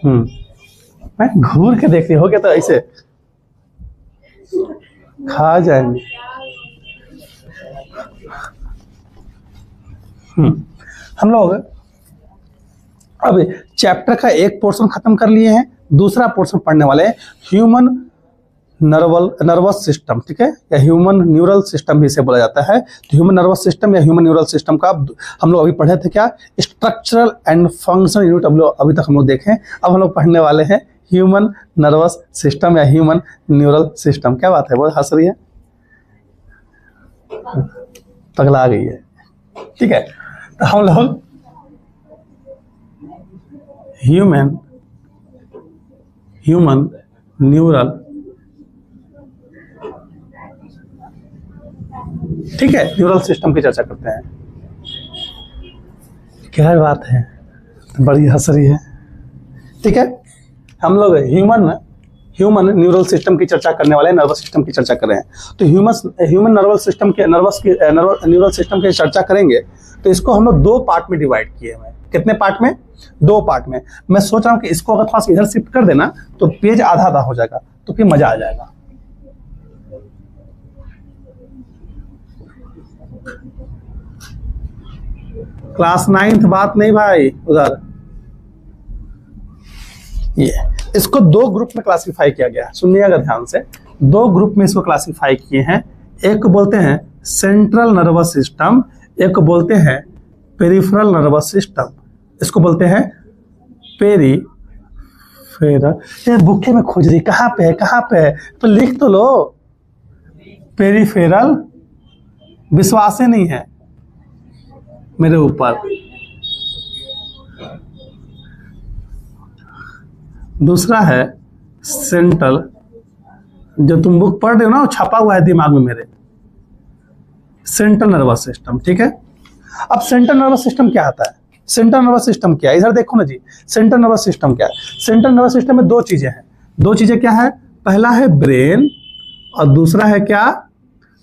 मैं घूर के देख रही, हो गया तो ऐसे खा जाएंगे। हम लोग अब चैप्टर का एक पोर्शन खत्म कर लिए हैं, दूसरा पोर्शन पढ़ने वाले हैं ह्यूमन नर्वस सिस्टम। ठीक है, या ह्यूमन न्यूरल सिस्टम भी इसे बोला जाता है। तो ह्यूमन नर्वस सिस्टम या ह्यूमन न्यूरल सिस्टम का हम लोग अभी पढ़े थे क्या, स्ट्रक्चरल एंड फंक्शनल यूनिट अभी तक हम लोग देखें। अब हम लोग पढ़ने वाले हैं ह्यूमन नर्वस सिस्टम या ह्यूमन न्यूरल सिस्टम। क्या बात है, बहुत हंस रही है, पगला गई है। ठीक है, तो हम लोग ह्यूमन न्यूरल, ठीक है, न्यूरल सिस्टम की चर्चा करते हैं। क्या बात है, बड़ी हंस रही है। ठीक है, हम लोग ह्यूमन न्यूरल सिस्टम की चर्चा करने वाले हैं, नर्वस सिस्टम की चर्चा कर रहे हैं। तो ह्यूमन न्यूरल सिस्टम की चर्चा करेंगे तो इसको हम लोग दो पार्ट में डिवाइड किए हुए हैं। कितने पार्ट में? दो पार्ट में। मैं सोच रहा हूँ कि इसको अगर थोड़ा सा इधर शिफ्ट कर देना तो पेज आधा आधा हो जाएगा, तो फिर मजा आ जाएगा। क्लास 9th बात नहीं भाई, उधर ये इसको दो ग्रुप में क्लासिफाई किया गया है, सुनिएगा ध्यान से। दो ग्रुप में इसको क्लासिफाई किए हैं। एक को बोलते हैं सेंट्रल नर्वस सिस्टम, एक को बोलते हैं पेरिफेरल नर्वस सिस्टम। इसको बोलते हैं पेरीफेरल। ये बुके में खोज रही, कहाँ पे है तो लिख तो लो। पेरिफेरल, विश्वास ही नहीं है मेरे ऊपर। दूसरा है सेंट्रल, जो तुम बुक पढ़ रहे हो ना वो छपा हुआ है दिमाग में मेरे, सेंट्रल नर्वस सिस्टम। ठीक है, अब सेंट्रल नर्वस सिस्टम क्या आता है? सेंट्रल नर्वस सिस्टम क्या है, इधर देखो ना जी। सेंट्रल नर्वस सिस्टम क्या है? सेंट्रल नर्वस सिस्टम में दो चीजें हैं। दो चीजें क्या है? पहला है ब्रेन और दूसरा है क्या?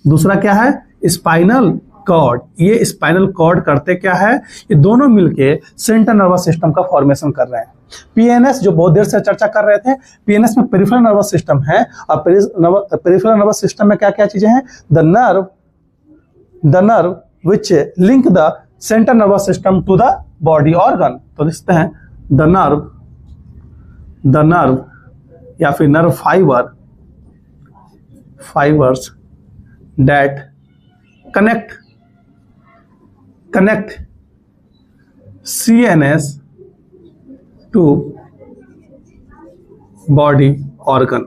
दूसरा क्या है? Spinal cord. ये स्पाइनल कॉर्ड करते क्या है? ये दोनों मिलके सेंट्रल नर्वस सिस्टम का फॉर्मेशन कर रहे हैं। पीएनएस जो बहुत देर से चर्चा कर रहे थे, पीएनएस में पेरिफेरल नर्वस सिस्टम है और पेरिफेरल नर्वस सिस्टम में क्या क्या चीजें हैं? The nerve which link the central nervous system to the body organ. तो लिखते हैं द नर्व या फिर nerve fibres that connect CNS to body organ.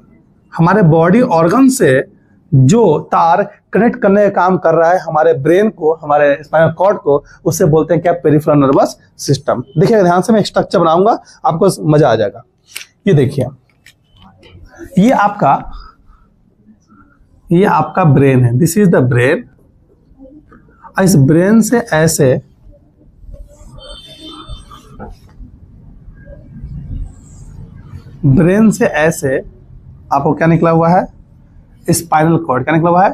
हमारे बॉडी ऑर्गन से जो तार कनेक्ट करने का काम कर रहा है हमारे ब्रेन को, हमारे स्पाइनल कॉर्ड को, उससे बोलते हैं क्या? Peripheral nervous system. देखिए ध्यान से, मैं एक स्ट्रक्चर बनाऊंगा, आपको मजा आ जाएगा। ये देखिए, ये आपका ब्रेन है। This is the brain. इस ब्रेन से ऐसे आपको क्या निकला हुआ है? Spinal cord. क्या निकला हुआ है?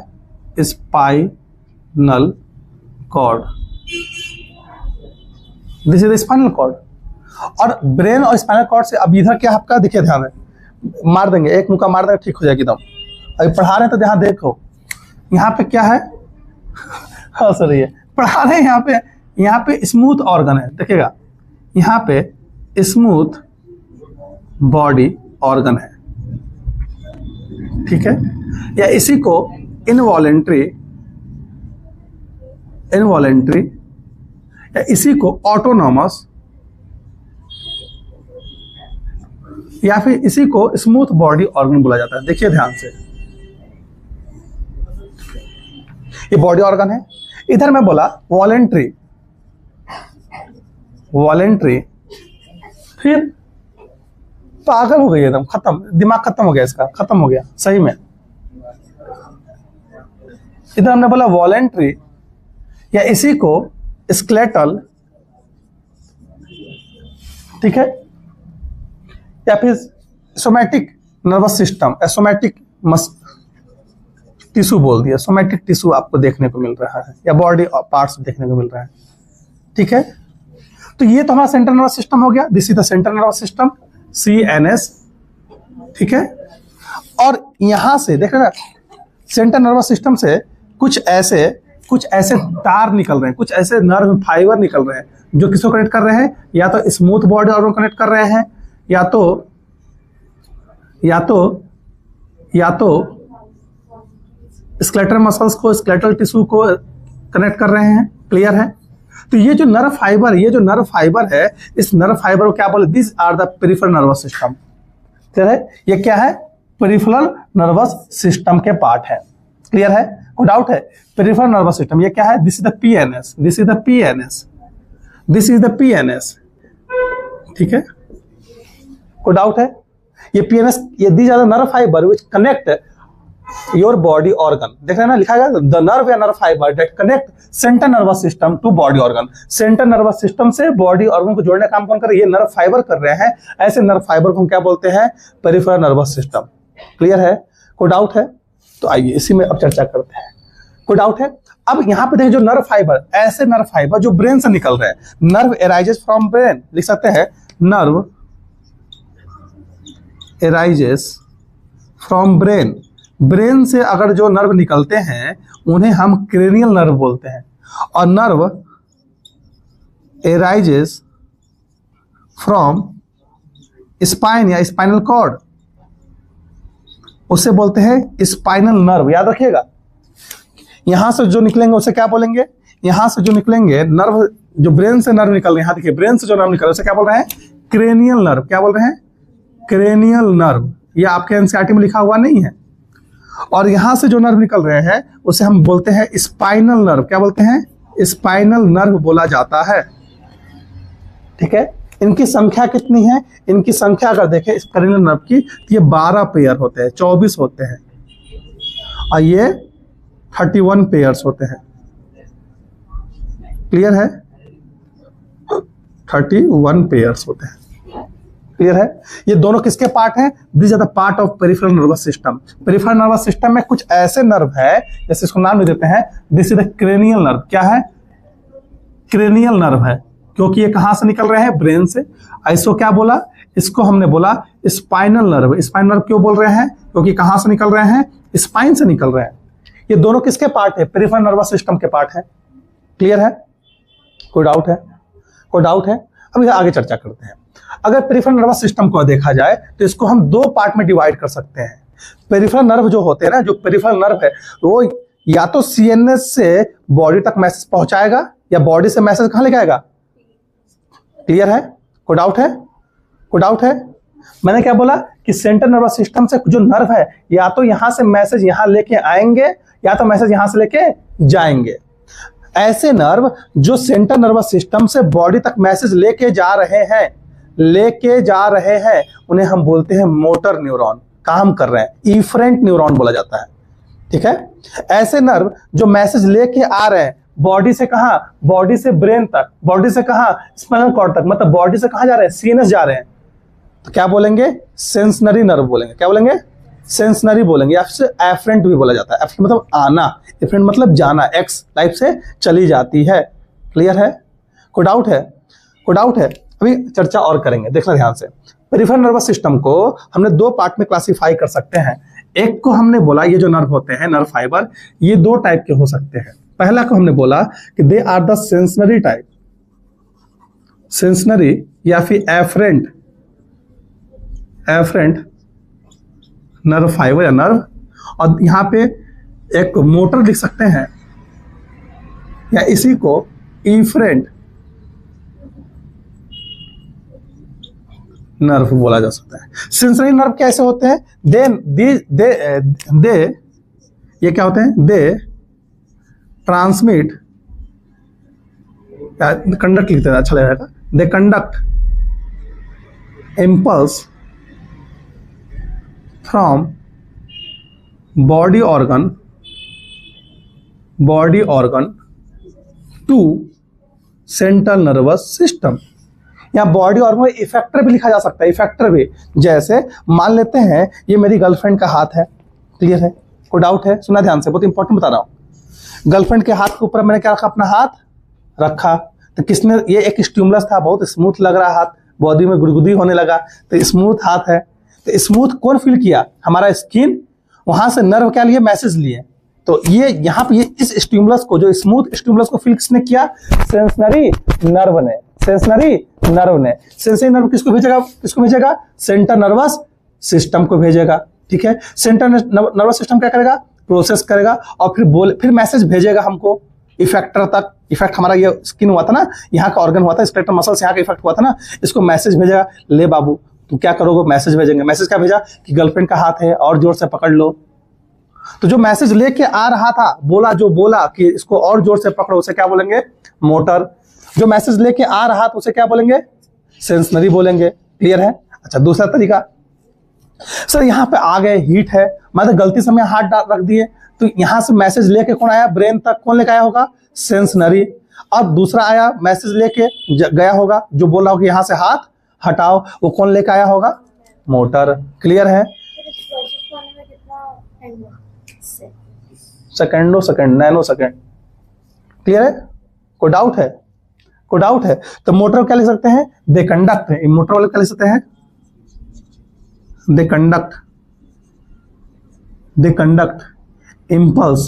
Spinal cord. This is spinal cord. और ब्रेन और स्पाइनल कॉर्ड से अब इधर क्या आपका, देखिए ध्यान है, मार देंगे, एक मुक्का मार देंगे, ठीक हो जाएगी एकदम। अभी पढ़ा रहे हैं तो ध्यान देखो, यहाँ पे क्या है? हाँ सर, ये पढ़ा रहे हैं, यहाँ पे स्मूथ ऑर्गन है, देखिएगा, यहाँ पे स्मूथ बॉडी ऑर्गन है। ठीक है, या इसी को इनवॉलेंट्री या इसी को ऑटोनॉमस या फिर इसी को स्मूथ बॉडी ऑर्गन बोला जाता है। देखिए ध्यान से, ये बॉडी ऑर्गन है। इधर मैं बोला वॉलेंट्री, फिर पागल हो गई एकदम, खत्म, दिमाग खत्म हो गया इसका, खत्म हो गया सही में। इधर हमने बोला वॉलेंट्री या इसी को स्केलेटल, ठीक है, या फिर somatic nervous system, somatic tissue बोल दिया, सोमैटिक टिश्यू आपको देखने को मिल रहा है या बॉडी पार्ट्स देखने को मिल रहा है। ठीक है, तो ये तो हमारा सेंट्रल नर्वस सिस्टम हो गया। This is the central nervous system, CNS। ठीक है, और यहां से देख रहे ना, सेंट्रल नर्वस सिस्टम से कुछ ऐसे तार निकल रहे हैं, कुछ ऐसे नर्व फाइबर निकल रहे हैं जो किसको कनेक्ट कर रहे हैं? या तो स्मूथ बॉडी ऑर्गन कनेक्ट कर रहे हैं, या तो स्केलेटल मसल्स को, स्केलेटल टिश्यू को कनेक्ट कर रहे हैं। क्लियर है? तो ये जो नर्व फाइबर है, इस नर्व फाइबर को क्या बोले? This are the peripheral nervous system. Clear है? ये क्या है? पेरिफेरल नर्वस सिस्टम के पार्ट है। क्लियर है? कोई डाउट है? पेरिफेरल नर्वस सिस्टम ये क्या है? This is the PNS। ठीक है, कोई डाउट है? ये PNS, ये these are the nerve fibre which connect your body organ. देख रहे हैं ना, लिखा गया द नर्व या nerve fibre that connect central nervous system to body organ. Central nervous system से बॉडी ऑर्गन को जोड़ने का काम कौन कर रहे हैं? ये नर्व फाइबर कर रहे हैं। ऐसे नर्व फाइबर को हम क्या बोलते हैं? Peripheral nervous system. क्लियर है? कोई डाउट है? तो आइए इसी में अब चर्चा करते हैं। कोई डाउट है? अब यहाँ पे देखिए, जो नर्व फाइबर, ऐसे नर्व फाइबर जो ब्रेन से निकल रहे हैं, नर्व एराइजेस फ्रॉम ब्रेन, लिख सकते हैं nerve arises from brain. Brain से अगर जो नर्व निकलते हैं उन्हें हम क्रेनियल नर्व बोलते हैं, और नर्व एराइजेस फ्रॉम स्पाइन या स्पाइनल कॉर्ड, उसे बोलते हैं स्पाइनल नर्व। याद रखिएगा, यहां से जो निकलेंगे उसे क्या बोलेंगे? यहां से जो निकलेंगे नर्व, जो ब्रेन से नर्व निकल रहे हैं, यहां देखिए, ब्रेन से जो नर्व निकल रहे हैं उसे क्या बोल रहे हैं? Cranial nerve. क्या बोल रहे हैं? Cranial nerve. ये आपके एनसीईआरटी में लिखा हुआ नहीं है। और यहां से जो नर्व निकल रहे हैं उसे हम बोलते हैं स्पाइनल नर्व। क्या बोलते हैं? स्पाइनल नर्व बोला जाता है। ठीक है, इनकी संख्या कितनी है? इनकी संख्या अगर देखें इस करेनियल नर्व की तो ये 12 पेयर होते हैं, 24 होते हैं, और ये 31 पेयर्स होते हैं। क्लियर है? 31 पेयर्स होते हैं। क्लियर है? ये दोनों किसके पार्ट हैं? This are the part of peripheral nervous system. Peripheral nervous system में कुछ ऐसे नर्व है, जैसे इसको नाम देते हैं, this is the cranial nerve. क्या है? क्रेनियल नर्व है, क्योंकि ये कहां से निकल रहे हैं? ब्रेन से। इसको क्या बोला? इसको हमने बोला स्पाइनल नर्व। स्पाइनल नर्व क्यों बोल रहे हैं? क्योंकि कहां से निकल रहे हैं? स्पाइन से निकल रहे हैं। ये दोनों किसके पार्ट है? पेरिफेरल नर्वस सिस्टम के पार्ट है। क्लियर है? कोई डाउट है? कोई डाउट है? अभी आगे चर्चा करते हैं। अगर पेरिफेरल नर्वस सिस्टम को देखा जाए तो इसको हम दो पार्ट में डिवाइड कर सकते हैं। पेरिफेरल नर्व जो होते हैं ना, जो पेरिफेरल नर्व है वो या तो सीएनएस से बॉडी तक मैसेज पहुंचाएगा या बॉडी से मैसेज कहां लेके आएगा? क्लियर है? कोई डाउट है? कोई डाउट है? मैंने क्या बोला कि सेंट्रल नर्वस सिस्टम से जो नर्व है या तो यहां से मैसेज यहां लेके आएंगे या तो मैसेज यहां से लेके जाएंगे। ऐसे नर्व जो सेंट्रल नर्वस सिस्टम से बॉडी तक मैसेज लेके जा रहे हैं उन्हें हम बोलते हैं मोटर न्यूरॉन। काम कर रहे हैं, इफरेंट न्यूरॉन बोला जाता है। ठीक है? ऐसे नर्व जो मैसेज लेके आ रहे हैं बॉडी से कहां? बॉडी से ब्रेन तक, बॉडी से कहां? स्पाइनल कॉर्ड तक, मतलब बॉडी से कहां जा रहे हैं? सीएनएस जा रहे हैं। तो क्या बोलेंगे? सेंसनरी नर्व बोलेंगे। क्या बोलेंगे? सेंसनरी बोलेंगे, या फिर एफरेंट भी बोला जाता है। एफरेंट मतलब आना, एफरेंट मतलब जाना, एक्स लाइफ से चली जाती है। क्लियर है? कोई डाउट है? कोई डाउट है? अभी चर्चा और करेंगे, देखना ध्यान से। पेरिफेरल नर्वस सिस्टम को हमने दो पार्ट में क्लासिफाई कर सकते हैं। एक को हमने बोला ये जो नर्व होते हैं, नर्व फाइबर, ये दो टाइप के हो सकते हैं। पहला को हमने बोला कि दे आर द सेंसनरी टाइप, सेंसनरी या फिर एफरेंट नर्व फाइबर या नर्व, और यहां पे एक मोटर लिख सकते हैं या इसी को इफरेंट नर्व बोला जा सकता है। सेंसरी नर्व कैसे होते हैं? दे ये क्या होते हैं? दे ट्रांसमिट, कंडक्ट लिखते हैं, अच्छा लगेगा। They conduct impulse from body organ to central nervous system. यहाँ बॉडी ऑर्गन इफेक्टर भी लिखा जा सकता है, इफेक्टर भी। जैसे मान लेते हैं ये मेरी गर्लफ्रेंड का हाथ है। क्लियर है? कोई डाउट है? सुना ध्यान से, बहुत इंपॉर्टेंट बता रहा हूं। गर्लफ्रेंड के हाथ के ऊपर मैंने क्या रखा? अपना हाथ रखा। तो किसने? ये एक स्टिमुलस था, बहुत स्मूथ लग रहा हाथ, बॉडी में गुदगुदी होने लगा, तो स्मूथ हाथ है। तो स्मूथ कौन फील किया? हमारा स्किन। वहां से नर्व क्या लिए? मैसेज लिए। तो ये यहाँ पे इस स्टिमुलस को, जो स्मूथ स्टिमुलस को फील किसने किया? सेंसनरी नर्व ने। सेंसनरी नर्व ने। सेंसरी नर्व किसको भेजेगा? किसको भेजेगा? सेंट्रल नर्वस सिस्टम को भेजेगा। ठीक है? सेंट्रल नर्वस सिस्टम क्या करेगा? प्रोसेस करेगा और फिर मैसेज भेजेगा हमको इफेक्टर तक। इफेक्ट हमारा ये स्किन हुआ था ना, यहाँ का ऑर्गन हुआ था, स्क्लेटल मसल्स यहाँ का इफेक्ट हुआ था ना, इसको मैसेज भेजेगा, ले बाबू तुम क्या करोगे? मैसेज भेजेंगे। मैसेज क्या भेजा? कि गर्लफ्रेंड का हाथ है और जोर से पकड़ लो। तो जो मैसेज लेके आ रहा था, बोला कि इसको और जोर से पकड़ो, उसे क्या बोलेंगे? मोटर। जो मैसेज लेके आ रहा था उसे क्या बोलेंगे? सेंसनरी बोलेंगे। क्लियर है? अच्छा, दूसरा तरीका, सर यहाँ पे आ गए, हीट है, मतलब गलती से मैं हाथ रख दिए, तो यहां से मैसेज लेके कौन आया? ब्रेन तक। कौन लेके आया होगा? सेंसनरी। अब दूसरा आया, मैसेज लेके गया होगा, जो बोल रहा होगा यहां से हाथ हटाओ, वो कौन लेके आया होगा? मोटर। क्लियर है? Second, nano second. क्लियर है? कोई डाउट है? कोई डाउट है? तो मोटर क्या लिख सकते हैं? They conduct. मोटर वाले क्या लिख सकते हैं? They conduct impulse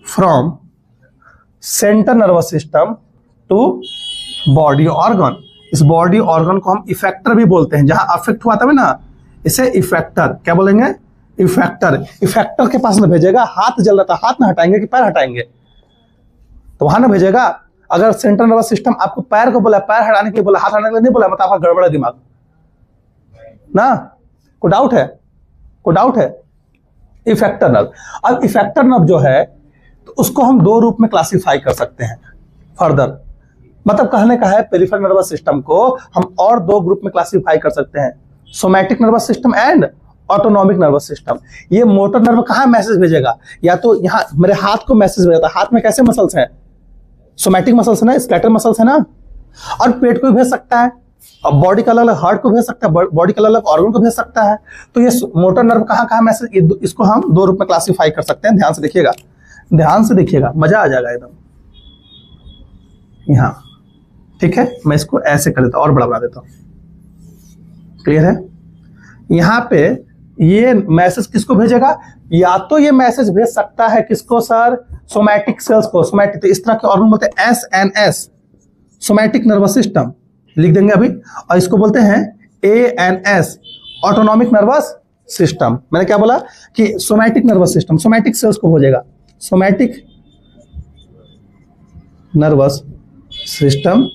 from central nervous system to body organ। इस बॉडी ऑर्गन को हम इफेक्टर भी बोलते हैं। जहां अफेक्ट हुआ था ना, इसे इफेक्टर क्या बोलेंगे? इफेक्टर के पास में भेजेगा। हाथ जल रहा था, हाथ ना हटाएंगे कि पैर हटाएंगे? तो वहां ना भेजेगा। अगर सेंट्रल नर्वस सिस्टम आपको पैर को बोला, पैर हटाने के लिए बोला, हाथ हटाने के लिए नहीं बोला, मतलब आपका गड़बड़ा दिमाग ना। कोई डाउट है? कोई डाउट है? Effector nerve. अब इफेक्टर नर्व जो है, तो उसको हम दो रूप में क्लासिफाई कर सकते हैं फर्दर। मतलब कहने का है पेरिफेरल नर्वस सिस्टम को हम और दो ग्रुप में क्लासिफाई कर सकते हैं, somatic nervous system and autonomic nervous system. ये मोटर नर्व कहाँ मैसेज भेजेगा, या तो यहाँ मेरे हाथ को मैसेज भेजता है, हाथ में कैसे मसल्स हैं, सोमैटिक मसल्स है ना, स्केलेटल मसल्स है ना, और पेट को भी भेज सकता है, और बॉडी का अलग अलग हार्ट को भेज सकता है, बॉडी का अलग अलग ऑर्गन को भेज सकता है। तो ये मोटर नर्व कहाँ कहाँ मैसेज, इसको हम दो रूप में क्लासिफाई कर सकते हैं। ध्यान से देखिएगा, ध्यान से देखिएगा, मजा आ जाएगा एकदम। यहाँ ठीक है, मैं इसको ऐसे कर देता हूं और बड़ा बना देता हूं, क्लियर है। यहाँ पे ये मैसेज किसको भेजेगा, या तो ये मैसेज भेज सकता है किसको सर, सोमैटिक सेल्स को, सोमैटिक, तो इस तरह के ऑर्गन बोलते हैं एसएनएस, सोमैटिक नर्वस सिस्टम लिख देंगे अभी, और इसको बोलते हैं एएनएस, ऑटोनॉमिक नर्वस सिस्टम। मैंने क्या बोला कि somatic nervous system, somatic cells को भेजेगा, सोमैटिक नर्वस सिस्टम,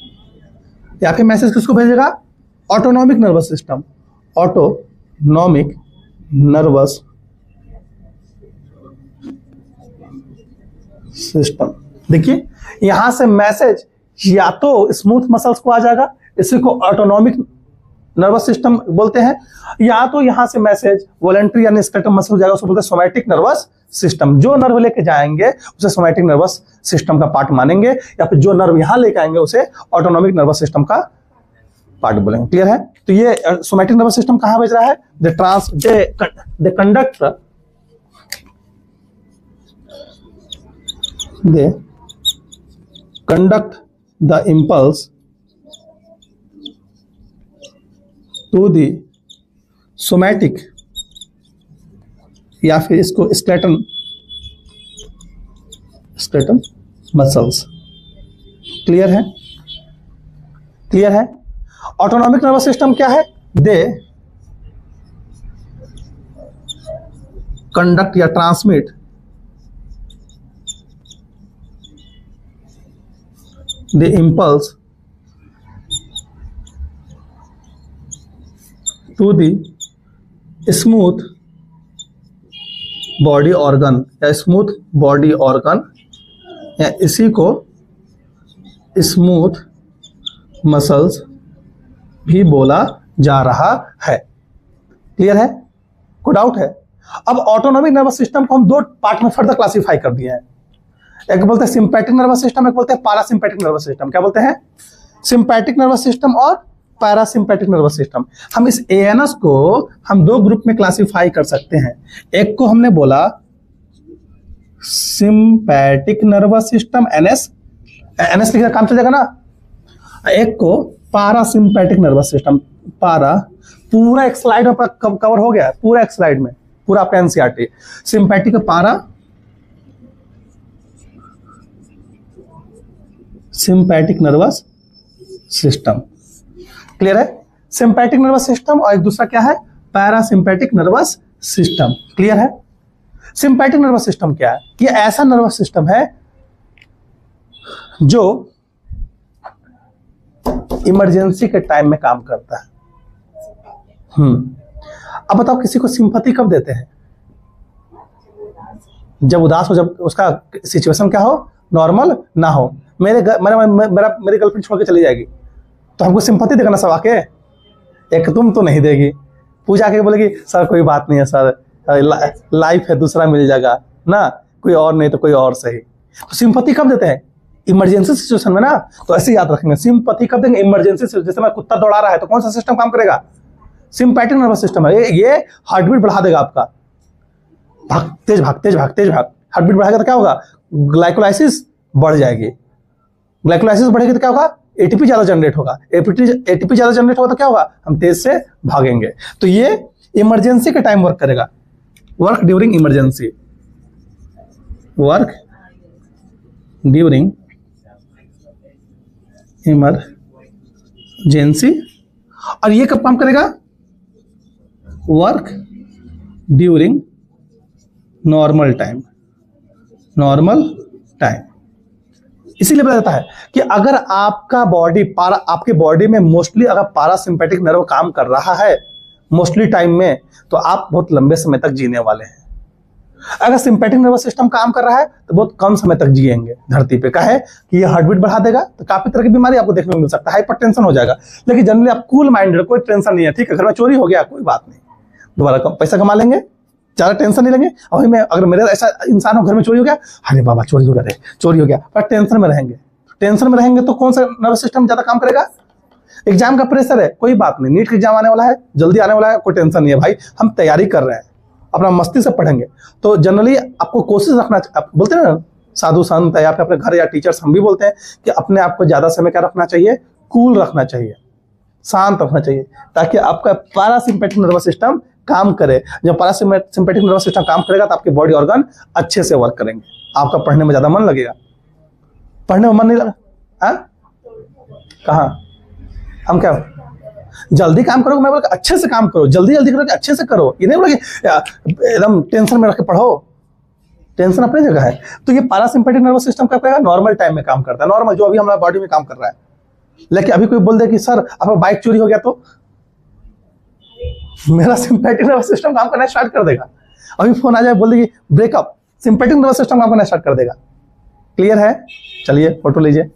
या फिर मैसेज किसको भेजेगा, autonomic nervous system, autonomic nervous system. देखिए यहां से मैसेज या तो स्मूथ मसल्स को आ जाएगा, इसी को ऑटोनॉमिक नर्वस सिस्टम बोलते हैं, या तो यहां से मैसेज वॉलंटरी यानी स्केलेटल मसल जाएगा, उसको बोलते हैं सोमैटिक नर्वस सिस्टम। जो नर्व लेके जाएंगे उसे सोमैटिक नर्वस सिस्टम का पार्ट मानेंगे, या फिर जो नर्व यहां लेके आएंगे उसे ऑटोनॉमिक नर्वस सिस्टम का पार्ट बोलेंगे। क्लियर है। तो ये सोमैटिक नर्वस सिस्टम कहां भेज रहा है, they conduct the impulse to the somatic, या फिर इसको स्केलेटल मसल्स। क्लियर है, क्लियर है। ऑटोनॉमिक नर्वस सिस्टम क्या है, दे कंडक्ट या transmit the impulse to the smooth body organ, या स्मूथ बॉडी ऑर्गन, या इसी को स्मूथ मसल्स भी बोला जा रहा है। क्लियर है, कोई डाउट है। अब ऑटोनॉमिक नर्वस सिस्टम को हम दो पार्ट में फर्दर क्लासिफाई कर दिए हैं, एक बोलते हैं सिंपैथिक नर्वस सिस्टम, एक बोलते हैं पैरासिम्पैथिक नर्वस सिस्टम। क्या बोलते हैं, सिंपैथिक नर्वस सिस्टम और पैरासिम्पैथिक नर्वस सिस्टम। हम इस एएनएस को हम दो ग्रुप में क्लासिफाई कर सकते हैं, एक को हमने बोला सिंपैथिक नर्वस सिस्टम, एनएस लिखकर काम चल जाएगा ना, एक को पैरासिम्पैथिक नर्वस सिस्टम। पारा पूरा एक स्लाइड में कवर हो गया है, पूरा एक स्लाइड में, पूरा आपका एनसीईआरटी। सिंपैथिक पारा सिंपैथिक नर्वस सिस्टम। क्लियर है, सिंपैथिक नर्वस सिस्टम और एक दूसरा क्या है, पैरासिम्पैथिक नर्वस सिस्टम। क्लियर है। सिंपैथिक नर्वस सिस्टम क्या है, ये ऐसा नर्वस सिस्टम है जो इमरजेंसी के टाइम में काम करता है। अब बताओ किसी को सिंपैथी कब देते हैं, जब उदास हो, जब उसका सिचुएशन क्या हो, नॉर्मल ना हो। मेरी गर्लफ्रेंड छोड़ के चली जाएगी तो हमको सिंपैथी देगा ना सब आके, एक तुम तो नहीं देगी, पूजा के बोलेगी सर कोई बात नहीं है सर, लाइफ है, दूसरा मिल जाएगा ना, कोई और नहीं तो कोई और सही। तो सिंपैथी कब देते हैं, इमरजेंसी सिचुएशन में ना। तो ऐसे याद रखेंगे, सिंपैथी कब देंगे, इमरजेंसी सिचुएशन। जैसे मैं कुत्ता दौड़ा रहा है तो कौन सा सिस्टम काम करेगा, सिंपैथिक नर्वस सिस्टम है। ये हार्ट बीट बढ़ा देगा आपका, तेज भाग। हार्ट बीट बढ़ाएगा तो क्या होगा, ग्लाइकोलाइसिस बढ़ जाएगी, ग्लाइकोलाइसिस बढ़ेगी तो क्या होगा, एटीपी ज्यादा जनरेट होगा, एटीपी ज्यादा जनरेट होगा तो क्या होगा, हम तेज से भागेंगे। तो ये इमरजेंसी के टाइम वर्क करेगा, work during emergency, work during emergency. और ये कब काम करेगा, वर्क ड्यूरिंग नॉर्मल टाइम, इसीलिए बताया जाता है कि अगर आपका बॉडी आपके बॉडी में मोस्टली अगर पैरासिम्पैथिक नर्व काम कर रहा है मोस्टली टाइम में, तो आप बहुत लंबे समय तक जीने वाले हैं। अगर सिंपैथिक नर्वस सिस्टम काम कर रहा है तो बहुत कम समय तक जिएंगे धरती पे। क्या है कि ये हार्ट बीट बढ़ा देगा तो काफी तरह की बीमारी आपको देखने को मिल सकता है, हाइपरटेंशन हो जाएगा। लेकिन जनरली आप कूल माइंडेड, कोई टेंशन नहीं है, ठीक है, घर में चोरी हो गया कोई बात नहीं, दोबारा पैसा कमा लेंगे, ज्यादा टेंशन नहीं लेंगे। और मैं अगर मेरे ऐसा इंसान हो घर में चोरी हो गया, अरे बाबा चोरी हो गया, चोरी हो गया, पर टेंशन में रहेंगे। टेंशन में रहेंगे तो कौन सा नर्वस सिस्टम ज्यादा काम करेगा? एग्जाम का प्रेशर है, कोई बात नहीं, नीट का एग्जाम आने वाला है, जल्दी आने वाला है, कोई टेंशन नहीं है भाई, हम तैयारी कर रहे हैं, अपना मस्ती से पढ़ेंगे। तो जनरली आपको कोशिश रखना, बोलते हैं ना साधु संत या फिर अपने घर या टीचर्स, हम भी बोलते हैं कि अपने आप को ज्यादा समय क्या रखना चाहिए, कूल रखना चाहिए, शांत रखना चाहिए, ताकि आपका पैरासिम्पैथिक नर्वस सिस्टम काम करे। जब पैरासिम्पैथिक नर्वस सिस्टम काम करेगा तो आपके बॉडी ऑर्गन अच्छे से वर्क करेंगे, आपका पढ़ने में ज्यादा मन लगेगा। पढ़ने में मन नहीं लगा, हाँ कहाँ हम क्या जल्दी काम करो, मैं बोला अच्छे से काम करो, जल्दी जल्दी करो, अच्छे से करो, ये नहीं बोला कि एकदम टेंशन में रख के पढ़ो, टेंशन अपनी जगह है। तो ये पैरासिम्पैथिक नर्वस सिस्टम क्या करेगा, नॉर्मल टाइम में काम करता है, नॉर्मल जो अभी हमारा बॉडी में काम कर रहा है। लेकिन अभी कोई बोल दे कि सर आपका बाइक चोरी हो गया, तो मेरा सिंपैथिक नर्वस सिस्टम काम करना स्टार्ट कर देगा। अभी फोन आ जाए बोल दे कि ब्रेकअप, सिंपैथिक नर्वस सिस्टम काम करना स्टार्ट कर देगा। क्लियर है? चलिए फोटो लीजिए।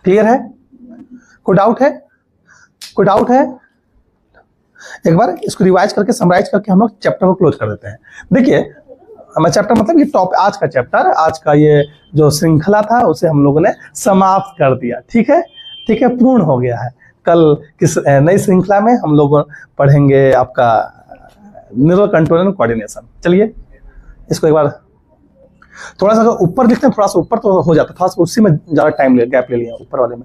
क्लियर है? कोई डाउट है? कोई डाउट है? एक बार इसको रिवाइज करके समराइज करके हम लोग चैप्टर को क्लोज कर देते हैं। देखिए हमारा चैप्टर मतलब ये टॉप, आज का चैप्टर, आज का ये जो श्रृंखला था उसे हम लोगों ने समाप्त कर दिया। ठीक है, ठीक है, पूर्ण हो गया है। कल किस नई श्रृंखला में हम लोग पढ़ेंगे आपका न्यूरल कंट्रोल एंड कोऑर्डिनेशन। चलिए इसको एक बार थोड़ा सा ऊपर लिखते हैं, थोड़ा सा ऊपर तो हो जाता, थोड़ा सा उसी में ज्यादा टाइम गैप ले लिया ऊपर वाले में,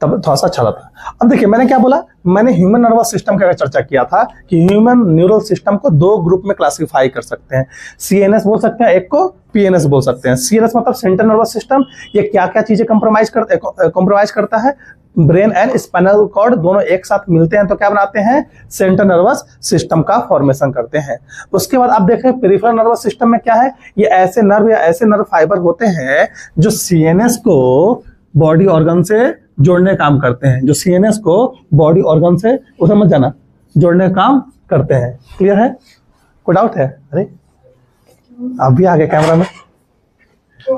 तब थोड़ा सा अच्छा लगता। अब देखिए मैंने क्या बोला, मैंने ह्यूमन नर्वस सिस्टम का चर्चा किया था कि ह्यूमन न्यूरल सिस्टम को दो ग्रुप में क्लासिफाई कर सकते हैं। सीएनएस बोल सकते हैं, एक को पीएनएस बोल सकते हैं। सीएनएस मतलब सेंट्रल नर्वस सिस्टम, ये क्या क्या चीजें कॉम्प्रोमाइज करता है, ब्रेन एंड स्पाइनल कॉर्ड दोनों एक साथ मिलते हैं तो क्या बनाते हैं, सेंट्रल नर्वस सिस्टम का फॉर्मेशन करते हैं। उसके बाद आप देख रहे हैं पेरिफेरल नर्वस सिस्टम में क्या है, ये ऐसे नर्व या ऐसे नर्व फाइबर होते हैं जो सीएनएस को बॉडी ऑर्गन से जोड़ने काम करते हैं, जो सीएनएस को बॉडी ऑर्गन से, वो समझ जाना, जोड़ने का काम करते हैं। क्लियर है? कोई डाउट है? अरे आप भी आ गए कैमरा में,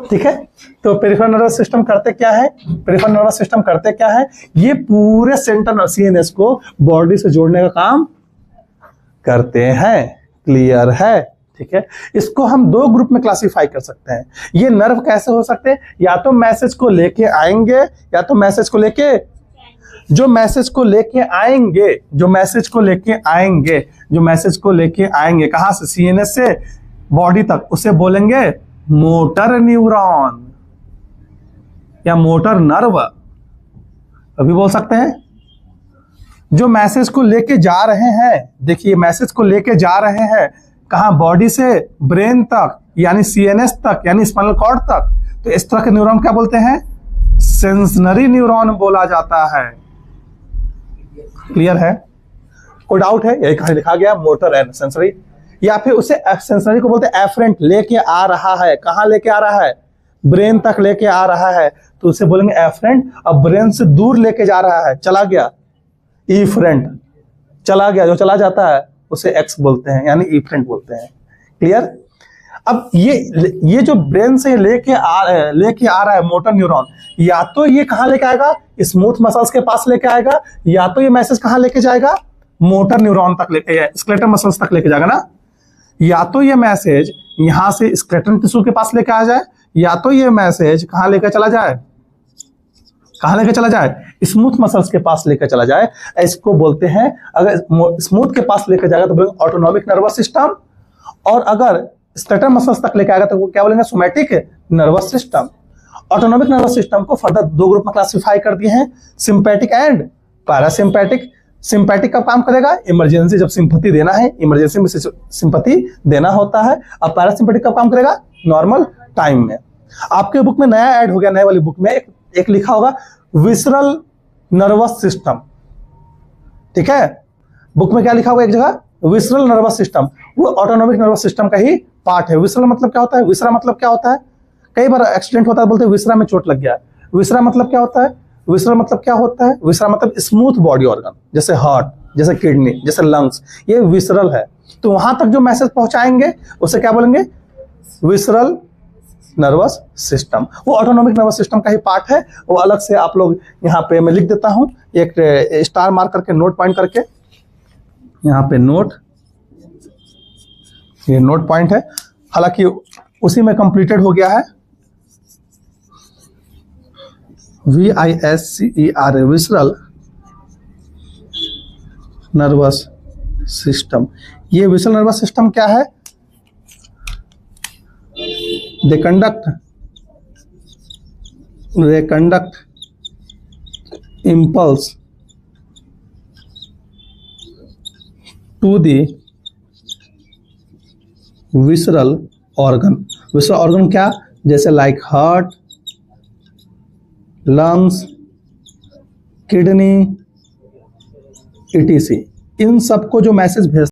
ठीक है। तो पेरिफेरल नर्वस सिस्टम करते क्या है, पेरिफेरल नर्वस सिस्टम करते क्या है, ये पूरे सेंट्रल सीएनएस को बॉडी से जोड़ने का काम करते हैं। क्लियर है? ठीक है, इसको हम दो ग्रुप में क्लासिफाई कर सकते हैं। ये नर्व कैसे हो सकते हैं, या तो मैसेज को लेके आएंगे, या तो मैसेज को लेके, जो मैसेज को लेके आएंगे, जो मैसेज को लेके आएंगे, जो मैसेज को लेके आएंगे कहां से, सीएनएस से बॉडी तक, उसे बोलेंगे मोटर न्यूरॉन या मोटर नर्व, अभी बोल सकते हैं। जो मैसेज को लेके जा रहे हैं, देखिए मैसेज को लेके जा रहे हैं कहां, बॉडी से ब्रेन तक यानी सीएनएस तक यानी स्पाइनल कॉर्ड तक, तो इस तरह के न्यूरॉन क्या बोलते हैं, सेंसरी न्यूरॉन बोला जाता है। क्लियर है? कोई डाउट है? यही कहां लिखा गया, मोटर एंड सेंसरी, या फिर उसे सेंसरी को बोलते हैं एफरेंट, लेके आ रहा है, कहां लेके आ रहा है, ब्रेन तक लेके आ रहा है तो उसे बोलेंगे एफरेंट। अब ब्रेन से दूर लेके जा रहा है, चला गया, इफरेंट, चला गया, जो चला जाता है उसे एक्स बोलते हैं यानी इफरेंट बोलते हैं। क्लियर? अब ये जो ब्रेन से लेके आ रहा है मोटर न्यूरॉन, या तो ये कहां लेके आएगा, स्मूथ मसल्स के पास लेके आएगा, या तो ये मैसेज कहां लेके जाएगा, मोटर न्यूरॉन तक लेके, स्केलेटल मसल्स तक लेके जाएगा ना, या तो ये मैसेज यहां से स्केलेटल टिश्यू के पास लेके आ जाए, या तो ये मैसेज कहां लेकर चला जाए, कहां लेकर चला जाए, स्मूथ मसल्स के पास लेकर चला जाए। इसको बोलते हैं, अगर स्मूथ के पास लेकर जाएगा तो बोलेंगे ऑटोनॉमिक नर्वस सिस्टम, और अगर स्केलेटल मसल्स तक लेकर आएगा तो वो क्या बोलेंगे, somatic nervous system. Autonomic nervous system को फर्दर दो ग्रुप में क्लासिफाई कर दिए हैं, सिंपैथिक एंड पैरासिम्पैथिक। सिंपैथिक का काम करेगा इमरजेंसी, जब सिंपैथी देना है, इमरजेंसी में सिंपैथी देना होता है। अब पैरासिम्पैथिक का काम करेगा नॉर्मल टाइम में। आपके बुक में नया ऐड हो गया, नए वाली बुक में एक लिखा होगा विसरल नर्वस सिस्टम, ठीक है। बुक में क्या लिखा होगा, एक जगह विसरल नर्वस सिस्टम वो ऑटोनॉमिक नर्वस सिस्टम का ही पार्ट है। विसरल मतलब क्या होता है? विसरा मतलब क्या होता है? कई बार एक्सीडेंट होता है, बोलते हैं विसरा में चोट लग गया। विसरा मतलब क्या होता है? विसरा मतलब क्या होता है? विसरा मतलब स्मूथ बॉडी ऑर्गन, जैसे हार्ट, जैसे किडनी, जैसे लंग्स, ये विसरल है। तो वहां तक जो मैसेज पहुंचाएंगे उसे क्या बोलेंगे? Visceral nervous system. वो ऑटोनॉमिक नर्वस सिस्टम का ही पार्ट है। वो अलग से आप लोग यहाँ पे मैं लिख देता हूं, एक स्टार मार्क करके, नोट पॉइंट करके, यहाँ पे नोट, ये नोट पॉइंट है। हालांकि उसी में कंप्लीटेड हो गया है। VISCER, visceral nervous system. ये विसरल नर्वस सिस्टम क्या है? They conduct impulse to the visceral organ। visceral organ क्या? जैसे like heart, lungs, kidney, etc। इन सबको जो मैसेज भेज